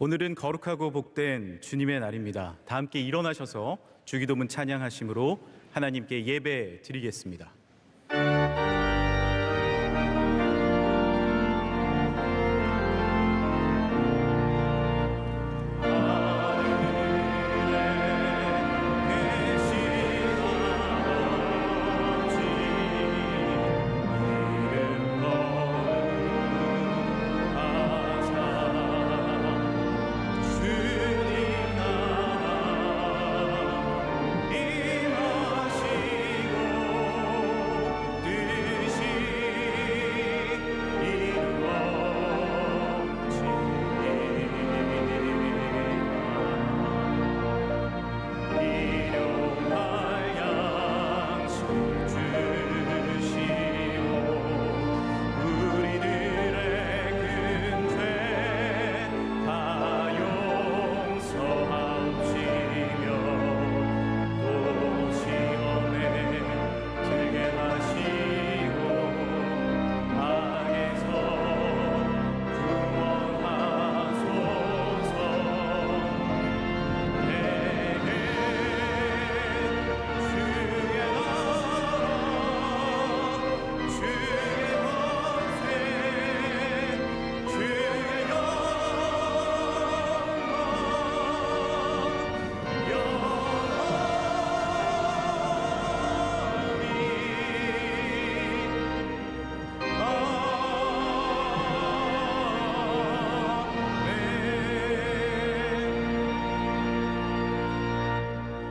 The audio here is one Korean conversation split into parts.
오늘은 거룩하고 복된 주님의 날입니다. 다 함께 일어나셔서 주기도문 찬양하심으로 하나님께 예배 드리겠습니다.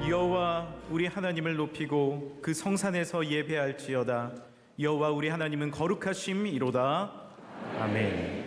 여호와 우리 하나님을 높이고 그 성산에서 예배할지어다. 여호와 우리 하나님은 거룩하심이로다. 아멘.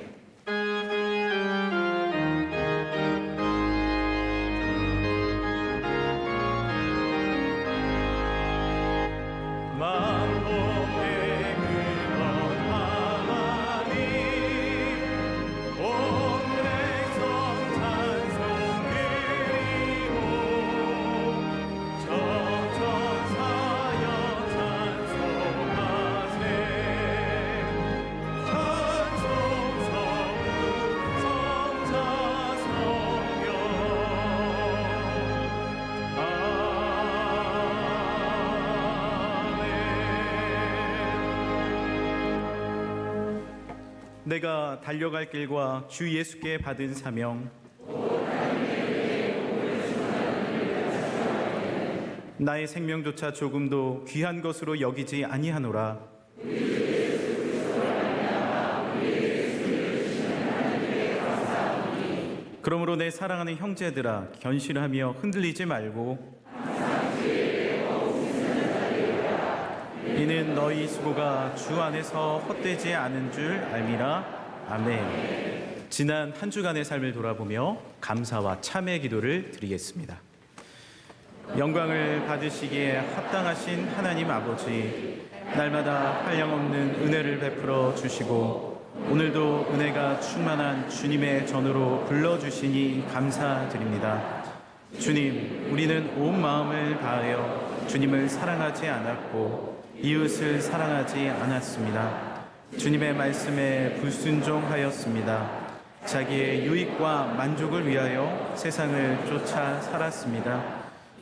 내가 달려갈 길과 주 예수께 받은 사명, 나의 생명조차 조금도 귀한 것으로 여기지 아니하노라. 그러므로 내 사랑하는 형제들아, 견실하며 흔들리지 말고 이는 너희 수고가 주 안에서 헛되지 않은 줄 알미라. 아멘. 지난 한 주간의 삶을 돌아보며 감사와 참회 기도를 드리겠습니다. 영광을 받으시기에 합당하신 하나님 아버지, 날마다 한량없는 은혜를 베풀어 주시고 오늘도 은혜가 충만한 주님의 전으로 불러주시니 감사드립니다. 주님, 우리는 온 마음을 다하여 주님을 사랑하지 않았고 이웃을 사랑하지 않았습니다. 주님의 말씀에 불순종하였습니다. 자기의 유익과 만족을 위하여 세상을 쫓아 살았습니다.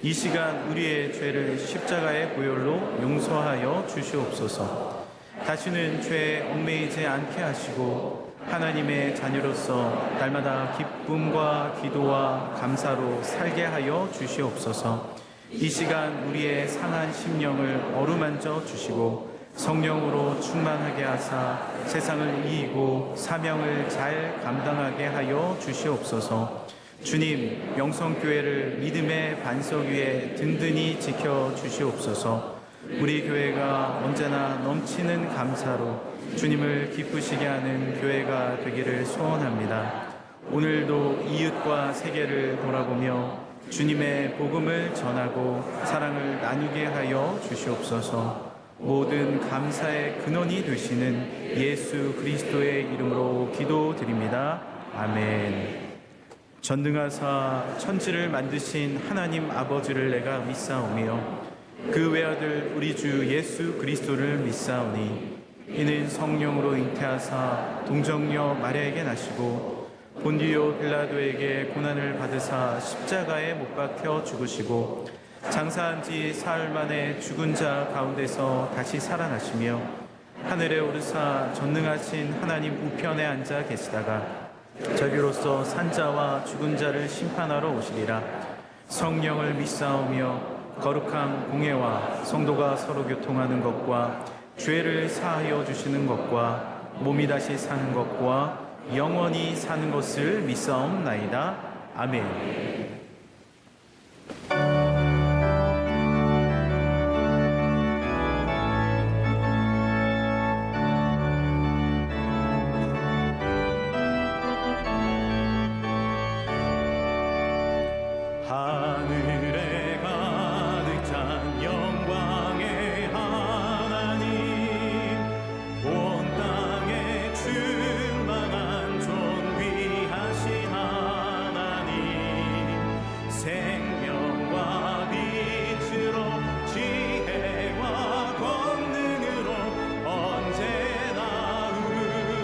이 시간 우리의 죄를 십자가의 보혈로 용서하여 주시옵소서. 다시는 죄에 얽매이지 않게 하시고 하나님의 자녀로서 날마다 기쁨과 기도와 감사로 살게 하여 주시옵소서. 이 시간 우리의 상한 심령을 어루만져 주시고 성령으로 충만하게 하사 세상을 이기고 사명을 잘 감당하게 하여 주시옵소서. 주님, 영성교회를 믿음의 반석 위에 든든히 지켜 주시옵소서. 우리 교회가 언제나 넘치는 감사로 주님을 기쁘시게 하는 교회가 되기를 소원합니다. 오늘도 이웃과 세계를 돌아보며 주님의 복음을 전하고 사랑을 나누게 하여 주시옵소서. 모든 감사의 근원이 되시는 예수 그리스도의 이름으로 기도드립니다. 아멘. 전능하사 천지를 만드신 하나님 아버지를 내가 믿사오며 그 외아들 우리 주 예수 그리스도를 믿사오니 이는 성령으로 잉태하사 동정녀 마리아에게 나시고 본디오 빌라도에게 고난을 받으사 십자가에 못 박혀 죽으시고 장사한 지 사흘 만에 죽은 자 가운데서 다시 살아나시며 하늘에 오르사 전능하신 하나님 우편에 앉아 계시다가 저비로서 산자와 죽은 자를 심판하러 오시리라. 성령을 믿사오며 거룩한 공회와 성도가 서로 교통하는 것과 죄를 사하여 주시는 것과 몸이 다시 사는 것과 영원히 사는 것을 믿사옵나이다. 아멘. 하늘에 가득 찬 영광의 하나님, 온 땅에 충만한 존귀하신 하나님, 생명과 빛으로 지혜와 권능으로 언제나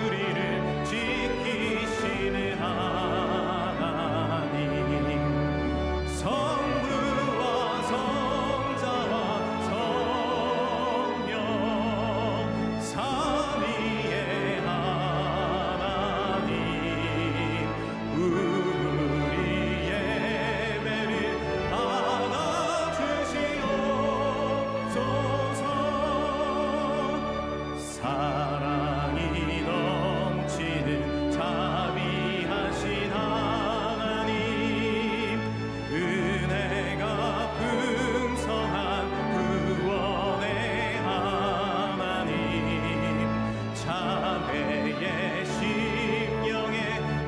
우리를 지키시는 하나님, 성부와 성자와 성령 삼위의 하나님, 우리 예배를 받아주시옵소서. 사랑이 넘치는 자비하신 하나님, 은혜가 풍성한 구원의 하나님, 자매의 심령에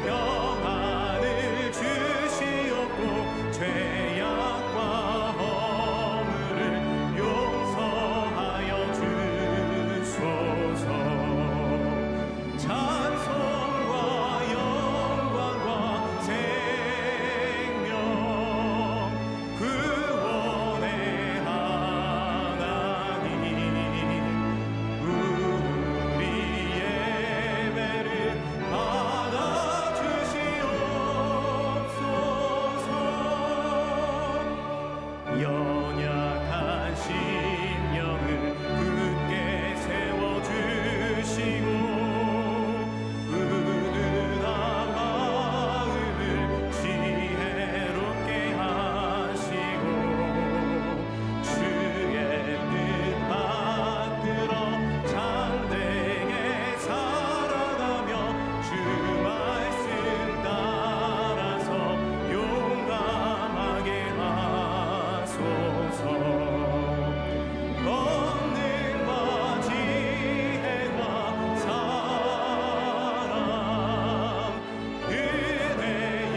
평안을 주시옵고 죄악과 허물을 용서하여 주소서. 찬송과 영광과 생명, 구원의 하나님, 우리 예배를 받아주시옵소서. 연약한 심령을 굳게 세워주시고 은은한 마음을 지혜롭게 하시고 주의 뜻 받들어 참되게 살아가며 주 말씀 따라서 용감하게 하소서. 권능과 지혜와 사랑, 은혜의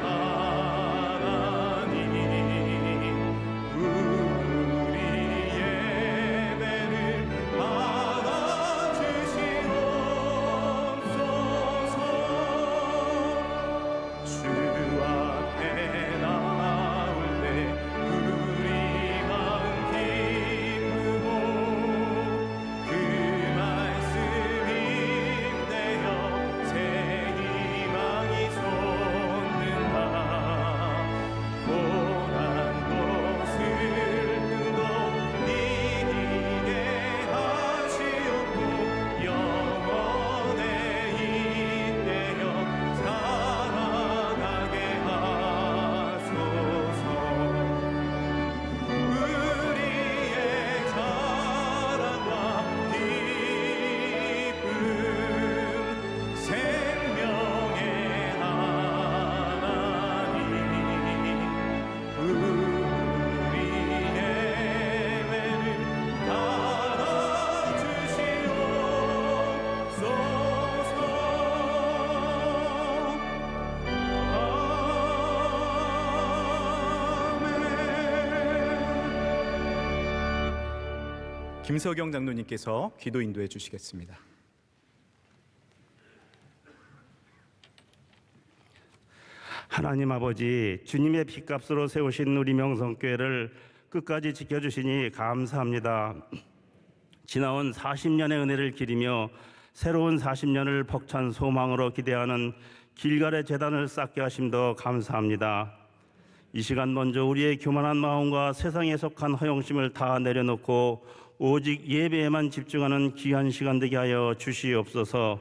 하나님, 우리 예배를 받아주시옵소서. 주 앞에 나올 때 우리 마음 기쁘고 그 말씀 힘내어 새 희망이 솟는다. 고난도 슬픔도 이기게 하시옵고 영원에 인내어 살아가게 하소서. 우리의 자랑과 기쁨, 생명의 하나님, 우리 예배를 받아주시옵소서. 김석영 장로님께서 기도 인도해 주시겠습니다. 하나님 아버지, 주님의 피값으로 세우신 우리 명성교회를 끝까지 지켜주시니 감사합니다. 지나온 40년의 은혜를 기리며 새로운 40년을 벅찬 소망으로 기대하는 길갈의 제단을 쌓게 하심도 감사합니다. 이 시간 먼저 우리의 교만한 마음과 세상에 속한 허영심을 다 내려놓고 오직 예배에만 집중하는 귀한 시간 되게 하여 주시옵소서.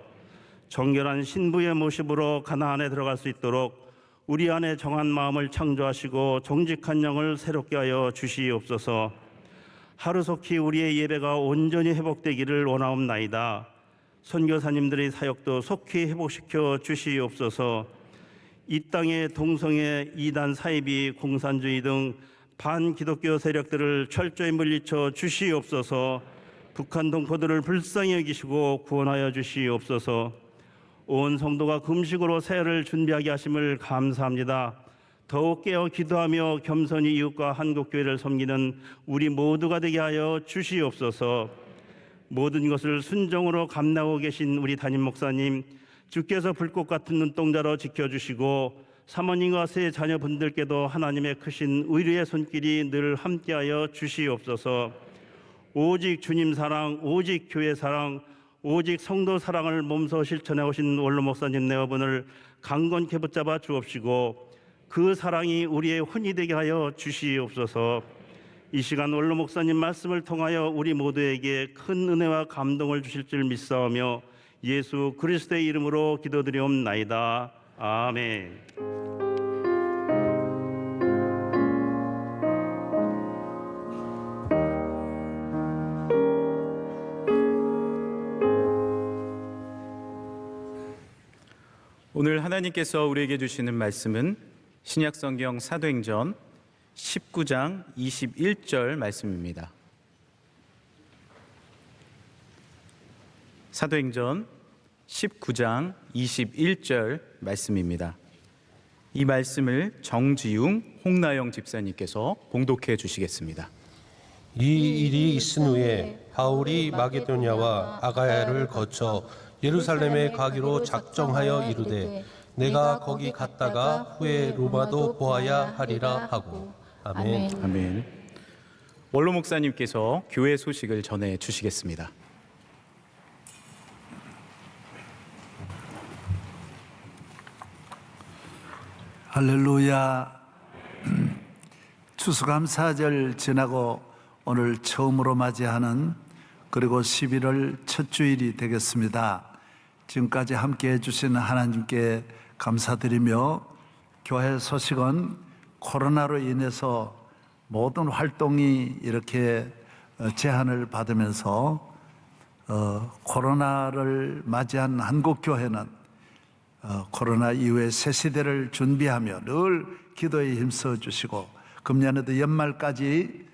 정결한 신부의 모습으로 가나안에 들어갈 수 있도록 우리 안에 정한 마음을 창조하시고 정직한 영을 새롭게 하여 주시옵소서. 하루속히 우리의 예배가 온전히 회복되기를 원하옵나이다. 선교사님들의 사역도 속히 회복시켜 주시옵소서. 이 땅의 동성애, 이단, 사이비, 공산주의 등 반기독교 세력들을 철저히 물리쳐 주시옵소서. 북한 동포들을 불쌍히 여기시고 구원하여 주시옵소서. 온 성도가 금식으로 새해를 준비하게 하심을 감사합니다. 더욱 깨어 기도하며 겸손히 이웃과 한국교회를 섬기는 우리 모두가 되게 하여 주시옵소서. 모든 것을 순종으로 감당하고 계신 우리 담임 목사님, 주께서 불꽃 같은 눈동자로 지켜주시고 사모님과 세 자녀분들께도 하나님의 크신 의리의 손길이 늘 함께하여 주시옵소서. 오직 주님 사랑, 오직 교회 사랑, 오직 성도 사랑을 몸소 실천해 오신 원로 목사님 네 분을 강건케 붙잡아 주옵시고 그 사랑이 우리의 혼이 되게 하여 주시옵소서. 이 시간 원로 목사님 말씀을 통하여 우리 모두에게 큰 은혜와 감동을 주실 줄 믿사오며 예수 그리스도의 이름으로 기도드리옵나이다. 아멘. 오늘 하나님께서 우리에게 주시는 말씀은 신약성경 사도행전 19장 21절 말씀입니다. 사도행전 19장 21절 말씀입니다. 이 말씀을 정지웅 홍나영 집사님께서 봉독해 주시겠습니다. 이 일이 있은 후에 바울이 마게도냐와 아가야를 거쳐 예루살렘에 가기로 작정하여 이르되 내가 거기 갔다가 후에 로마도 보아야 하리라 하고. 아멘. 아멘. 원로 목사님께서 교회 소식을 전해 주시겠습니다. 할렐루야. 추수감사절 지나고 오늘 처음으로 맞이하는 그리고 11월 첫 주일이 되겠습니다. 지금까지 함께해 주신 하나님께 감사드리며 교회 소식은 코로나로 인해서 모든 활동이 이렇게 제한을 받으면서 코로나를 맞이한 한국교회는 코로나 이후에 새 시대를 준비하며 늘 기도에 힘써 주시고 금년에도 연말까지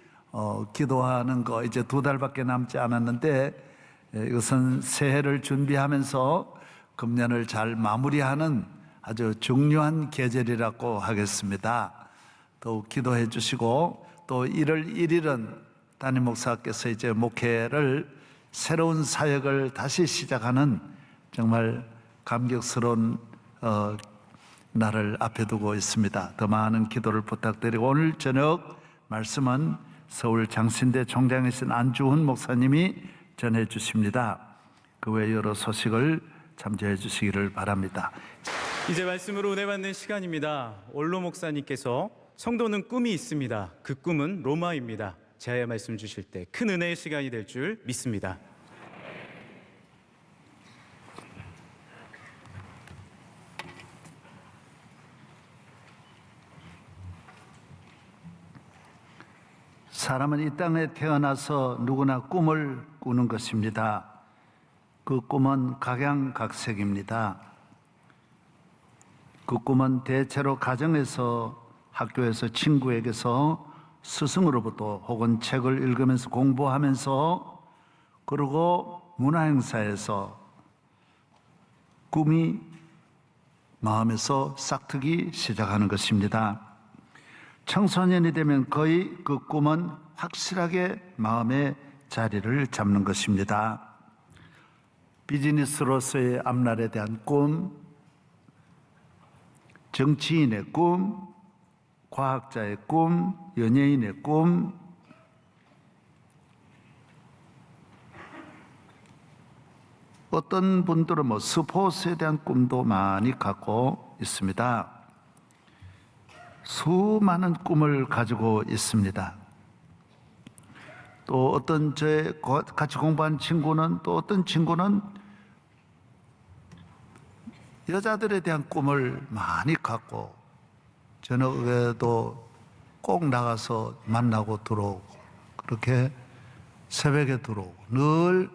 기도하는 거 이제 2달밖에 남지 않았는데 이것은 새해를 준비하면서 금년을 잘 마무리하는 아주 중요한 계절이라고 하겠습니다. 더욱 기도해 주시고 또 1월 1일은 담임 목사께서 이제 목회를 새로운 사역을 다시 시작하는 정말 감격스러운 날을 앞에 두고 있습니다. 더 많은 기도를 부탁드리고 오늘 저녁 말씀은 서울 장신대 총장이신 안주훈 목사님이 전해 주십니다. 그 외 여러 소식을 참조해 주시기를 바랍니다. 이제 말씀으로 은혜 받는 시간입니다. 원로 목사님께서 성도는 꿈이 있습니다. 그 꿈은 로마입니다. 제하여 말씀 주실 때 큰 은혜의 시간이 될 줄 믿습니다. 사람은 이 땅에 태어나서 누구나 꿈을 꾸는 것입니다. 그 꿈은 각양각색입니다. 그 꿈은 대체로 가정에서, 학교에서, 친구에게서, 스승으로부터 혹은 책을 읽으면서 공부하면서 그리고 문화행사에서 꿈이 마음에서 싹트기 시작하는 것입니다. 청소년이 되면 거의 그 꿈은 확실하게 마음에 자리를 잡는 것입니다. 비즈니스로서의 앞날에 대한 꿈, 정치인의 꿈, 과학자의 꿈, 연예인의 꿈, 어떤 분들은 뭐 스포츠에 대한 꿈도 많이 갖고 있습니다. 수많은 꿈을 가지고 있습니다. 또 어떤 같이 공부한 친구는, 또 어떤 친구는 여자들에 대한 꿈을 많이 갖고 저녁에도 꼭 나가서 만나고 들어오고, 그렇게 새벽에 들어오고, 늘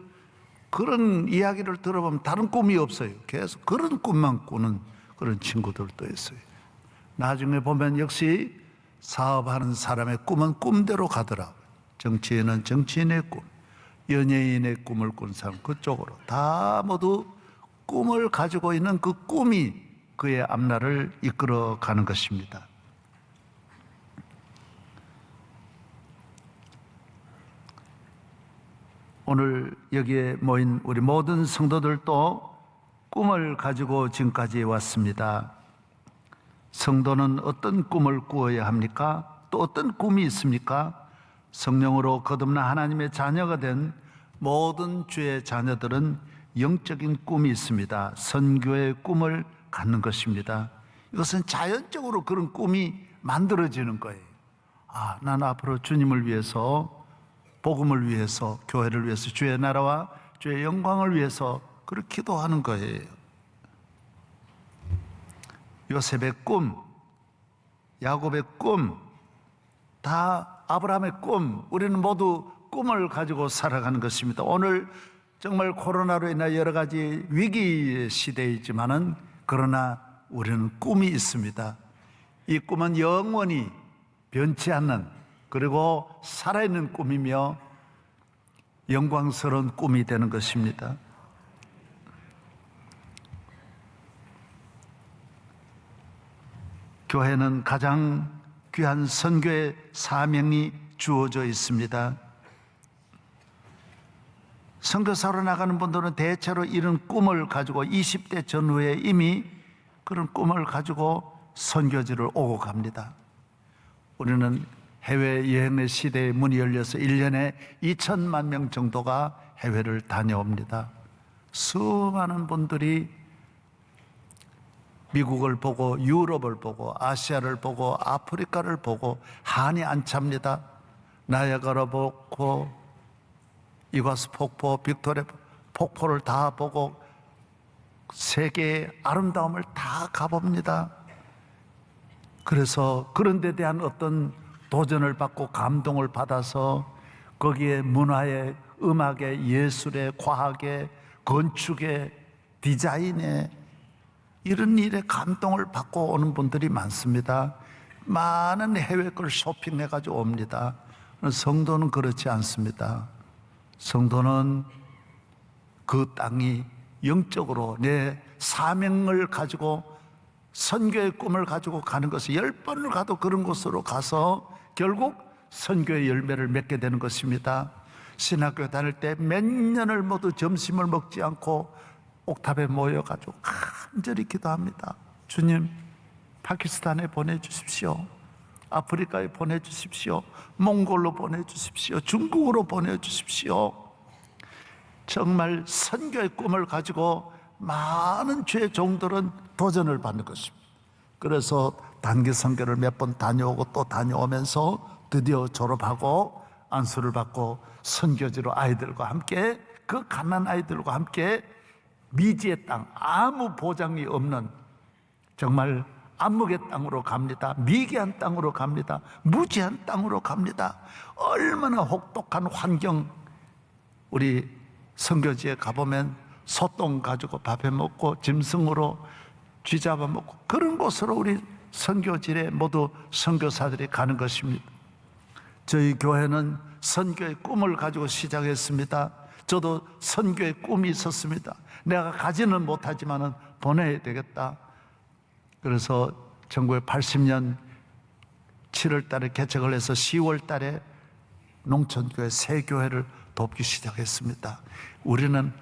그런 이야기를 들어보면 다른 꿈이 없어요. 계속 그런 꿈만 꾸는 그런 친구들도 있어요. 나중에 보면 역시 사업하는 사람의 꿈은 꿈대로 가더라고요. 정치인은 정치인의 꿈, 연예인의 꿈을 꾼 사람 그쪽으로 다 모두 꿈을 가지고 있는 그 꿈이 그의 앞날을 이끌어 가는 것입니다. 오늘 여기에 모인 우리 모든 성도들도 꿈을 가지고 지금까지 왔습니다. 성도는 어떤 꿈을 꾸어야 합니까? 또 어떤 꿈이 있습니까? 성령으로 거듭난 하나님의 자녀가 된 모든 주의 자녀들은 영적인 꿈이 있습니다. 선교의 꿈을 갖는 것입니다. 이것은 자연적으로 그런 꿈이 만들어지는 거예요. 나는 앞으로 주님을 위해서, 복음을 위해서, 교회를 위해서, 주의 나라와 주의 영광을 위해서 그렇게 기도하는 거예요. 요셉의 꿈, 야곱의 꿈, 다 아브라함의 꿈, 우리는 모두 꿈을 가지고 살아가는 것입니다. 오늘 정말 코로나로 인해 여러 가지 위기 시대이지만은 그러나 우리는 꿈이 있습니다. 이 꿈은 영원히 변치 않는, 그리고 살아있는 꿈이며 영광스러운 꿈이 되는 것입니다. 교회는 가장 귀한 선교의 사명이 주어져 있습니다. 선교사로 나가는 분들은 대체로 이런 꿈을 가지고 20대 전후에 이미 그런 꿈을 가지고 선교지를 오고 갑니다. 우리는 해외여행의 시대에 문이 열려서 1년에 2천만 명 정도가 해외를 다녀옵니다. 수많은 분들이 미국을 보고, 유럽을 보고, 아시아를 보고, 아프리카를 보고 한이 안 찹니다. 나야가라 보고, 이과수 폭포, 빅토리아 폭포를 다 보고 세계의 아름다움을 다 가봅니다. 그래서 그런 데 대한 어떤 도전을 받고 감동을 받아서 거기에 문화에, 음악에, 예술에, 과학에, 건축에, 디자인에 이런 일에 감동을 받고 오는 분들이 많습니다. 많은 해외 걸 쇼핑해가지고 옵니다. 성도는 그렇지 않습니다. 성도는 그 땅이 영적으로 내 사명을 가지고 선교의 꿈을 가지고 가는 것을 10번을 가도 그런 곳으로 가서 결국 선교의 열매를 맺게 되는 것입니다. 신학교 다닐 때 몇 년을 모두 점심을 먹지 않고 옥탑에 모여가지고 간절히 기도합니다. 주님, 파키스탄에 보내주십시오. 아프리카에 보내주십시오. 몽골로 보내주십시오. 중국으로 보내주십시오. 정말 선교의 꿈을 가지고 많은 주의 종들은 도전을 받는 것입니다. 그래서 단기 선교를 몇 번 다녀오고 또 다녀오면서 드디어 졸업하고 안수를 받고 선교지로 아이들과 함께, 그 갓난 아이들과 함께 미지의 땅, 아무 보장이 없는 정말 암흑의 땅으로 갑니다. 미개한 땅으로 갑니다. 무지한 땅으로 갑니다. 얼마나 혹독한 환경. 우리 선교지에 가보면 소똥 가지고 밥해 먹고 짐승으로 쥐 잡아 먹고 그런 곳으로 우리 선교지에 모두 선교사들이 가는 것입니다. 저희 교회는 선교의 꿈을 가지고 시작했습니다. 저도 선교의 꿈이 있었습니다. 내가 가지는 못하지만 보내야 되겠다. 그래서 1980년 7월 달에 개척을 해서 10월 달에 농촌교회 새 교회를 돕기 시작했습니다. 우리는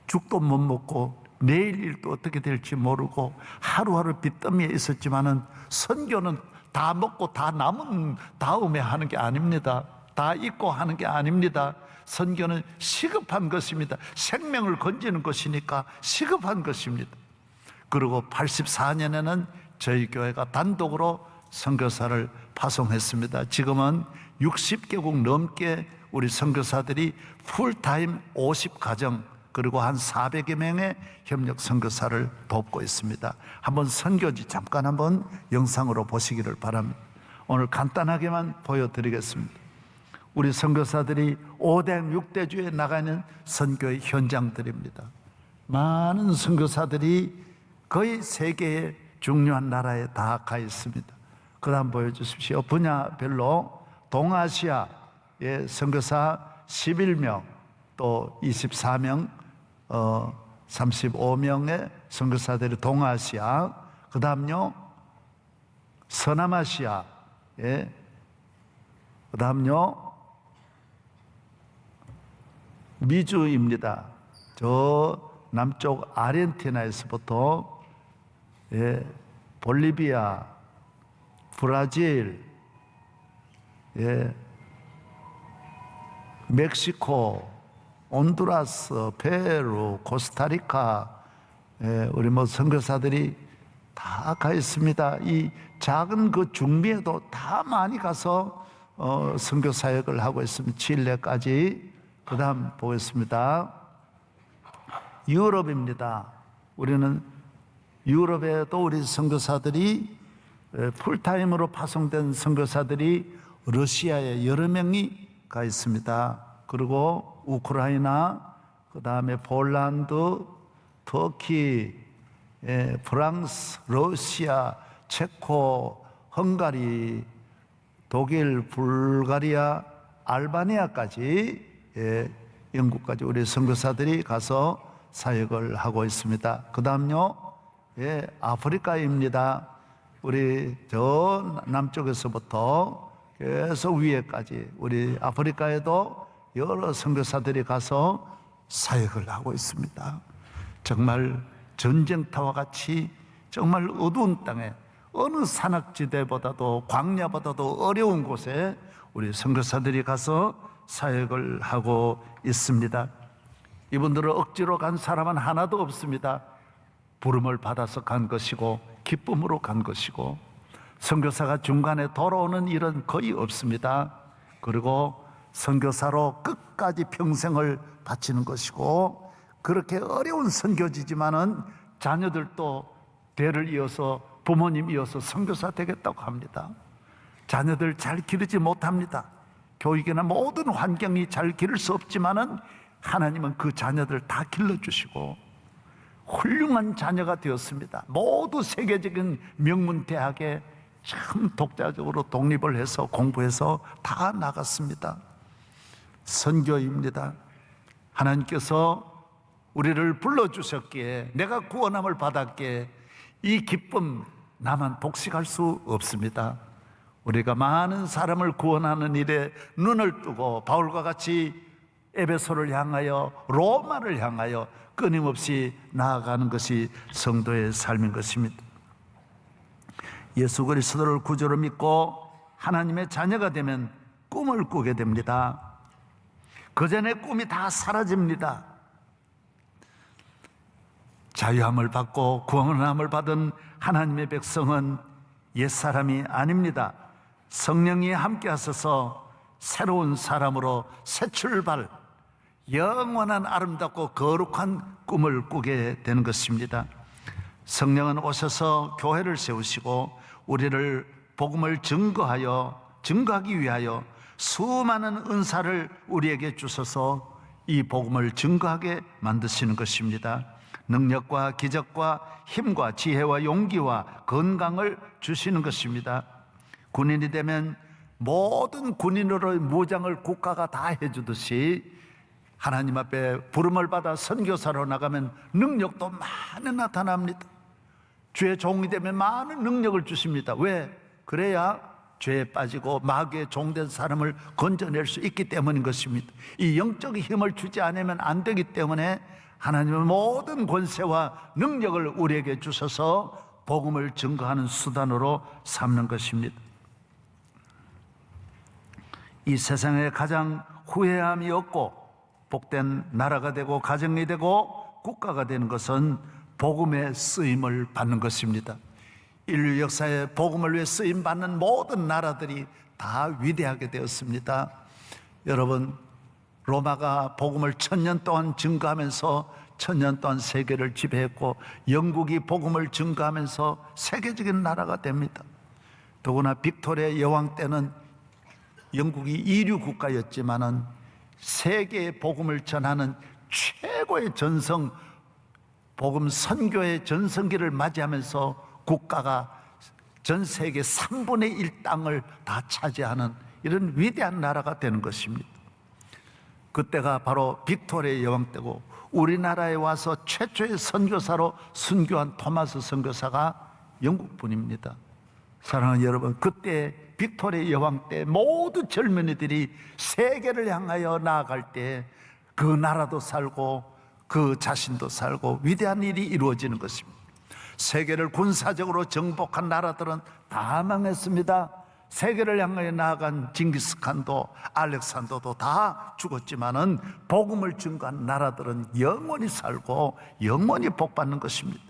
죽도 못 먹고 내일 일도 어떻게 될지 모르고 하루하루 빚더미에 있었지만은 선교는 다 먹고 다 남은 다음에 하는 게 아닙니다. 다 잊고 하는 게 아닙니다. 선교는 시급한 것입니다. 생명을 건지는 것이니까 시급한 것입니다. 그리고 84년에는 저희 교회가 단독으로 선교사를 파송했습니다. 지금은 60개국 넘게 우리 선교사들이 풀타임 50가정 그리고 한 400여 명의 협력 선교사를 돕고 있습니다. 한번 선교지 잠깐 한번 영상으로 보시기를 바랍니다. 오늘 간단하게만 보여드리겠습니다. 우리 선교사들이 5대 6대주에 나가는 선교의 현장들입니다. 많은 선교사들이 거의 세계의 중요한 나라에 다 가 있습니다. 그 다음 보여주십시오. 분야별로 동아시아의 선교사 11명, 또 24명, 35명의 선교사들이 동아시아, 그 다음요 서남아시아, 그 다음요 미주입니다. 저 남쪽 아르헨티나에서부터 볼리비아, 브라질, 멕시코, 온두라스, 페루, 코스타리카, 우리 선교사들이 다 가 있습니다. 이 작은 그 중미에도 다 많이 가서 선교 사역을 하고 있습니다. 칠레까지. 그 다음 보겠습니다. 유럽입니다. 우리는 유럽에도 우리 선교사들이 풀타임으로 파송된 선교사들이 러시아에 여러 명이 가 있습니다. 그리고 우크라이나, 그 다음에 폴란드, 터키, 프랑스, 러시아, 체코, 헝가리, 독일, 불가리아, 알바니아까지, 영국까지 우리 선교사들이 가서 사역을 하고 있습니다. 그 다음요, 아프리카입니다. 우리 저 남쪽에서부터 계속 위에까지 우리 아프리카에도 여러 선교사들이 가서 사역을 하고 있습니다. 정말 전쟁터와 같이 정말 어두운 땅에 어느 산악지대보다도 광야보다도 어려운 곳에 우리 선교사들이 가서 사역을 하고 있습니다. 이분들은 억지로 간 사람은 하나도 없습니다. 부름을 받아서 간 것이고 기쁨으로 간 것이고 선교사가 중간에 돌아오는 일은 거의 없습니다. 그리고 선교사로 끝까지 평생을 바치는 것이고 그렇게 어려운 선교지지만은 자녀들도 대를 이어서 부모님 이어서 선교사 되겠다고 합니다. 자녀들 잘 기르지 못합니다. 교육이나 모든 환경이 잘 기를 수 없지만은 하나님은 그 자녀들 다 길러주시고 훌륭한 자녀가 되었습니다. 모두 세계적인 명문 대학에 참 독자적으로 독립을 해서 공부해서 다 나갔습니다. 선교입니다. 하나님께서 우리를 불러주셨기에 내가 구원함을 받았기에 이 기쁨 나만 독식할 수 없습니다. 우리가 많은 사람을 구원하는 일에 눈을 뜨고 바울과 같이 에베소를 향하여 로마를 향하여 끊임없이 나아가는 것이 성도의 삶인 것입니다. 예수 그리스도를 구주로 믿고 하나님의 자녀가 되면 꿈을 꾸게 됩니다. 그 전에 꿈이 다 사라집니다. 자유함을 받고 구원함을 받은 하나님의 백성은 옛사람이 아닙니다. 성령이 함께 하셔서 새로운 사람으로 새 출발, 영원한 아름답고 거룩한 꿈을 꾸게 되는 것입니다. 성령은 오셔서 교회를 세우시고 우리를 복음을 증거하기 위하여 수많은 은사를 우리에게 주셔서 이 복음을 증거하게 만드시는 것입니다. 능력과 기적과 힘과 지혜와 용기와 건강을 주시는 것입니다. 군인이 되면 모든 군인으로의 무장을 국가가 다 해주듯이 하나님 앞에 부름을 받아 선교사로 나가면 능력도 많이 나타납니다. 주의 종이 되면 많은 능력을 주십니다. 왜? 그래야 죄에 빠지고 마귀의 종된 사람을 건져낼 수 있기 때문인 것입니다. 이 영적인 힘을 주지 않으면 안 되기 때문에 하나님은 모든 권세와 능력을 우리에게 주셔서 복음을 증거하는 수단으로 삼는 것입니다. 이 세상에 가장 후회함이 없고 복된 나라가 되고 가정이 되고 국가가 되는 것은 복음의 쓰임을 받는 것입니다. 인류 역사에 복음을 위해 쓰임 받는 모든 나라들이 다 위대하게 되었습니다. 여러분, 로마가 복음을 1000년 동안 증거하면서 1000년 동안 세계를 지배했고, 영국이 복음을 증거하면서 세계적인 나라가 됩니다. 더구나 빅토리아 여왕 때는 영국이 이류 국가였지만은 세계의 복음을 전하는 최고의 전성, 복음 선교의 전성기를 맞이하면서 국가가 전 세계 3분의 1 땅을 다 차지하는 이런 위대한 나라가 되는 것입니다. 그때가 바로 빅토리아 여왕 때고, 우리나라에 와서 최초의 선교사로 순교한 토마스 선교사가 영국분입니다. 사랑하는 여러분, 그때 빅토리아 여왕 때 모든 젊은이들이 세계를 향하여 나아갈 때 그 나라도 살고 그 자신도 살고 위대한 일이 이루어지는 것입니다. 세계를 군사적으로 정복한 나라들은 다 망했습니다. 세계를 향하여 나아간 징기스칸도 알렉산더도 다 죽었지만은 복음을 증거한 나라들은 영원히 살고 영원히 복받는 것입니다.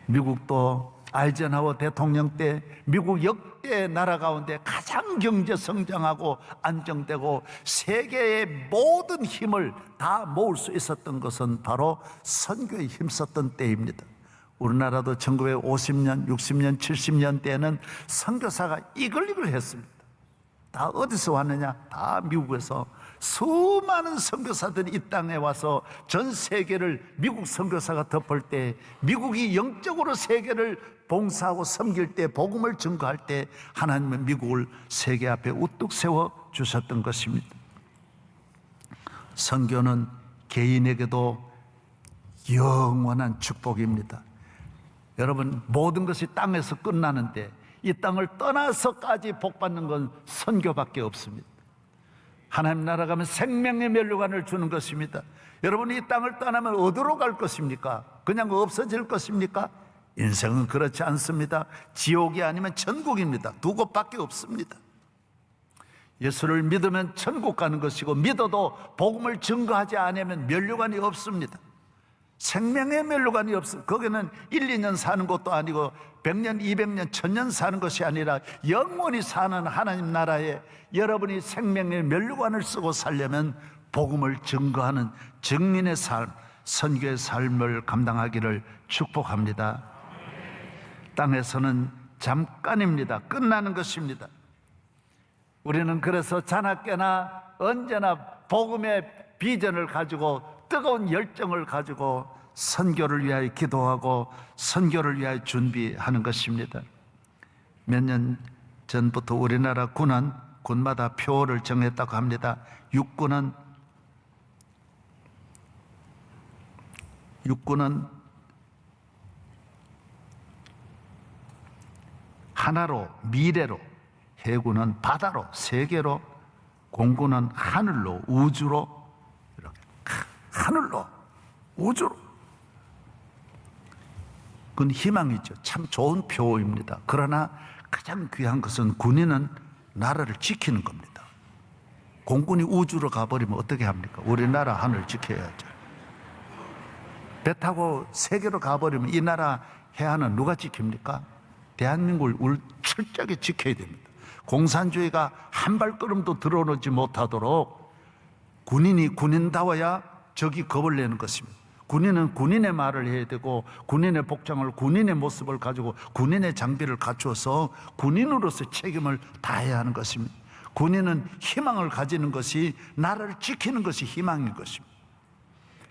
미국도 아이젠하워 대통령 때 미국 역대 나라 가운데 가장 경제 성장하고 안정되고 세계의 모든 힘을 다 모을 수 있었던 것은 바로 선교에 힘썼던 때입니다. 우리나라도 1950년, 60년, 70년 대에는 선교사가 이글이글 했습니다. 다 어디서 왔느냐? 다 미국에서 수많은 선교사들이 이 땅에 와서 전 세계를 미국 선교사가 덮을 때, 미국이 영적으로 세계를 봉사하고 섬길 때, 복음을 증거할 때 하나님은 미국을 세계 앞에 우뚝 세워 주셨던 것입니다. 선교는 개인에게도 영원한 축복입니다. 여러분, 모든 것이 땅에서 끝나는데 이 땅을 떠나서까지 복받는 건 선교밖에 없습니다. 하나님 나라 가면 생명의 면류관을 주는 것입니다. 여러분이 이 땅을 떠나면 어디로 갈 것입니까? 그냥 없어질 것입니까? 인생은 그렇지 않습니다. 지옥이 아니면 천국입니다. 두 곳밖에 없습니다. 예수를 믿으면 천국 가는 것이고, 믿어도 복음을 증거하지 않으면 면류관이 없습니다. 생명의 면류관이 없어. 거기는 1, 2년 사는 것도 아니고 100년, 200년, 1000년 사는 것이 아니라 영원히 사는 하나님 나라에 여러분이 생명의 면류관을 쓰고 살려면 복음을 증거하는 증인의 삶, 선교의 삶을 감당하기를 축복합니다. 땅에서는 잠깐입니다. 끝나는 것입니다. 우리는 그래서 자나깨나 언제나 복음의 비전을 가지고 뜨거운 열정을 가지고 선교를 위하여 기도하고 선교를 위하여 준비하는 것입니다. 몇 년 전부터 우리나라 군은 군마다 표를 정했다고 합니다. 육군은 하나로, 미래로, 해군은 바다로, 세계로, 공군은 하늘로, 우주로, 이렇게 하늘로, 우주로. 그건 희망이죠. 참 좋은 표입니다. 그러나 가장 귀한 것은 군인은 나라를 지키는 겁니다. 공군이 우주로 가버리면 어떻게 합니까? 우리나라 하늘 지켜야죠. 배 타고 세계로 가버리면 이 나라 해안은 누가 지킵니까? 대한민국을 철저하게 지켜야 됩니다. 공산주의가 한 발걸음도 들어오지 못하도록 군인이 군인다워야 적이 겁을 내는 것입니다. 군인은 군인의 말을 해야 되고, 군인의 복장을, 군인의 모습을 가지고 군인의 장비를 갖추어서 군인으로서 책임을 다해야 하는 것입니다. 군인은 희망을 가지는 것이, 나라를 지키는 것이 희망인 것입니다.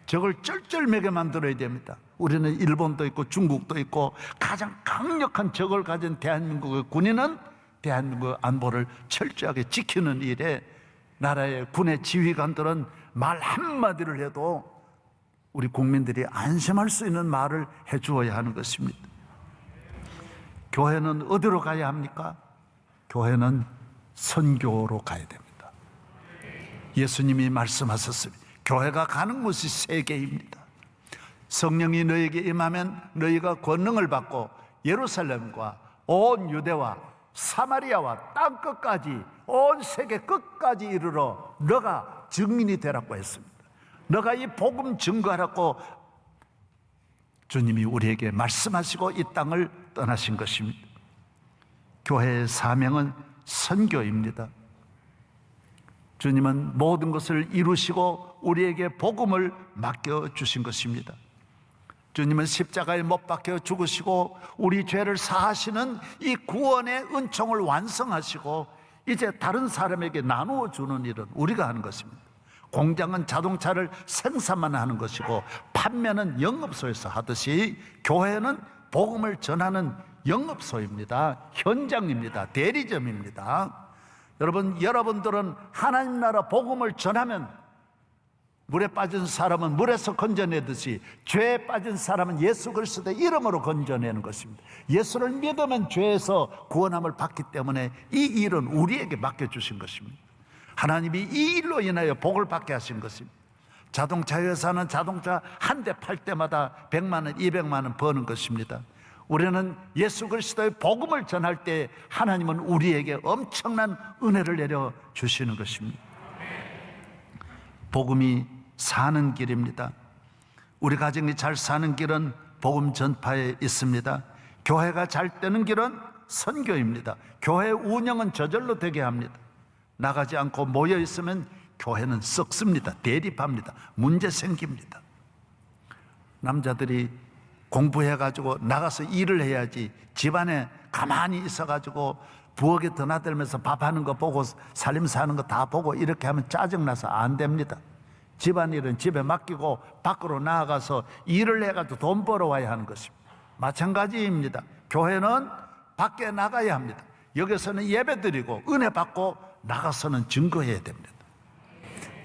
적을 쩔쩔매게 만들어야 됩니다. 우리는 일본도 있고 중국도 있고 가장 강력한 적을 가진 대한민국의 군인은 대한민국 안보를 철저하게 지키는 일에 나라의 군의 지휘관들은 말 한마디를 해도 우리 국민들이 안심할 수 있는 말을 해주어야 하는 것입니다. 교회는 어디로 가야 합니까? 교회는 선교로 가야 됩니다. 예수님이 말씀하셨습니다. 교회가 가는 곳이 세계입니다. 성령이 너에게 임하면 너희가 권능을 받고 예루살렘과 온 유대와 사마리아와 땅끝까지 온 세계 끝까지 이르러 너가 증인이 되라고 했습니다. 너가 이 복음 증거하라고 주님이 우리에게 말씀하시고 이 땅을 떠나신 것입니다. 교회의 사명은 선교입니다. 주님은 모든 것을 이루시고 우리에게 복음을 맡겨주신 것입니다. 주님은 십자가에 못 박혀 죽으시고 우리 죄를 사하시는 이 구원의 은총을 완성하시고 이제 다른 사람에게 나누어 주는 일은 우리가 하는 것입니다. 공장은 자동차를 생산만 하는 것이고 판매는 영업소에서 하듯이 교회는 복음을 전하는 영업소입니다. 현장입니다. 대리점입니다. 여러분들은 하나님 나라 복음을 전하면 물에 빠진 사람은 물에서 건져내듯이 죄에 빠진 사람은 예수 그리스도의 이름으로 건져내는 것입니다. 예수를 믿으면 죄에서 구원함을 받기 때문에 이 일은 우리에게 맡겨주신 것입니다. 하나님이 이 일로 인하여 복을 받게 하신 것입니다. 자동차 회사는 자동차 한 대 팔 때마다 100만 원, 200만 원 버는 것입니다. 우리는 예수 그리스도의 복음을 전할 때 하나님은 우리에게 엄청난 은혜를 내려 주시는 것입니다. 복음이 사는 길입니다. 우리 가정이 잘 사는 길은 복음 전파에 있습니다. 교회가 잘 되는 길은 선교입니다. 교회 운영은 저절로 되게 합니다. 나가지 않고 모여 있으면 교회는 썩습니다. 대립합니다. 문제 생깁니다. 남자들이 공부해가지고 나가서 일을 해야지 집안에 가만히 있어가지고 부엌에 드나들면서 밥하는 거 보고 살림 사는 거 다 보고 이렇게 하면 짜증나서 안 됩니다. 집안일은 집에 맡기고 밖으로 나아가서 일을 해가지고 돈 벌어와야 하는 것입니다. 마찬가지입니다. 교회는 밖에 나가야 합니다. 여기서는 예배 드리고 은혜 받고 나가서는 증거해야 됩니다.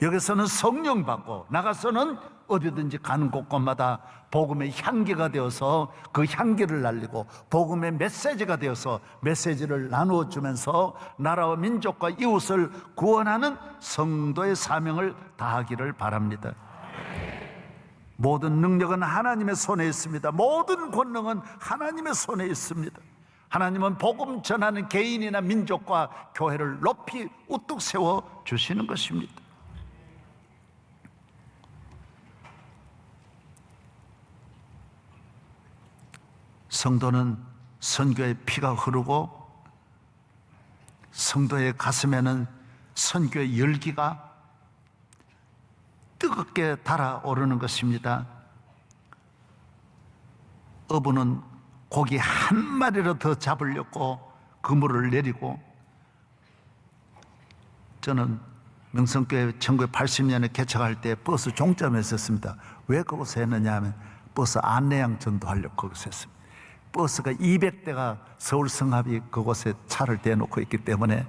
여기서는 성령 받고 나가서는 어디든지 가는 곳곳마다 복음의 향기가 되어서 그 향기를 날리고 복음의 메시지가 되어서 메시지를 나누어 주면서 나라와 민족과 이웃을 구원하는 성도의 사명을 다하기를 바랍니다. 모든 능력은 하나님의 손에 있습니다. 모든 권능은 하나님의 손에 있습니다. 하나님은 복음 전하는 개인이나 민족과 교회를 높이 우뚝 세워 주시는 것입니다. 성도는 선교의 피가 흐르고 성도의 가슴에는 선교의 열기가 뜨겁게 달아오르는 것입니다. 어부는 고기 한 마리를 더 잡으려고 그물을 내리고, 저는 명성교회 1980년에 개척할 때 버스 종점에 있었습니다. 왜 그곳에 했느냐 하면 버스 안내양 전도하려고 거기서 했습니다. 버스가 200대가 서울 성합이 그곳에 차를 대놓고 있기 때문에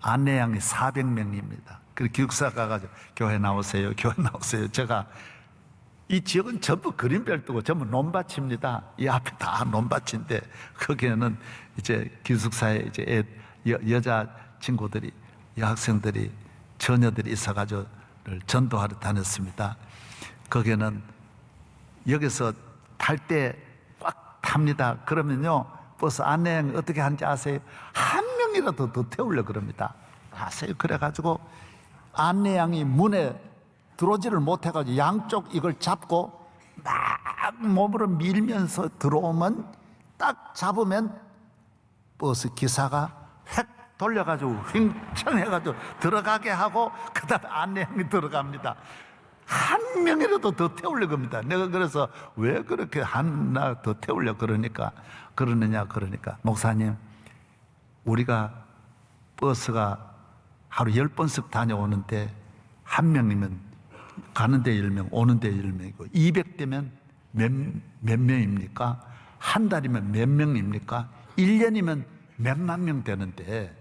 안내양이 400명입니다. 그래서 기숙사 가가지고 교회 나오세요, 교회 나오세요. 제가 이 지역은 전부 그린벨트고 전부 논밭입니다. 이 앞에 다 논밭인데 거기에는 이제 기숙사에 이제 여자 친구들이, 여학생들이, 처녀들이 있어가지고 전도하러 다녔습니다. 거기에는 여기서 탈 때 꽉 탑니다. 그러면요 버스 안내양 어떻게 하는지 아세요? 한 명이라도 더 태우려 그럽니다. 아세요? 그래가지고 안내양이 문에 들어오지를 못해가지고 양쪽 이걸 잡고 막 몸으로 밀면서 들어오면 딱 잡으면 버스 기사가 획 돌려가지고 횡청해가지고 들어가게 하고 그 다음에 안내양이 들어갑니다. 한 명이라도 더 태우려고 합니다. 내가 그래서 왜 그렇게 하나 더 태우려고 그러느냐 목사님, 우리가 버스가 하루 10번씩 다녀오는데 한 명이면 가는데 10명, 오는데 10명이고 200대면 몇 명입니까? 한 달이면 몇 명입니까? 1년이면 몇만 명 되는데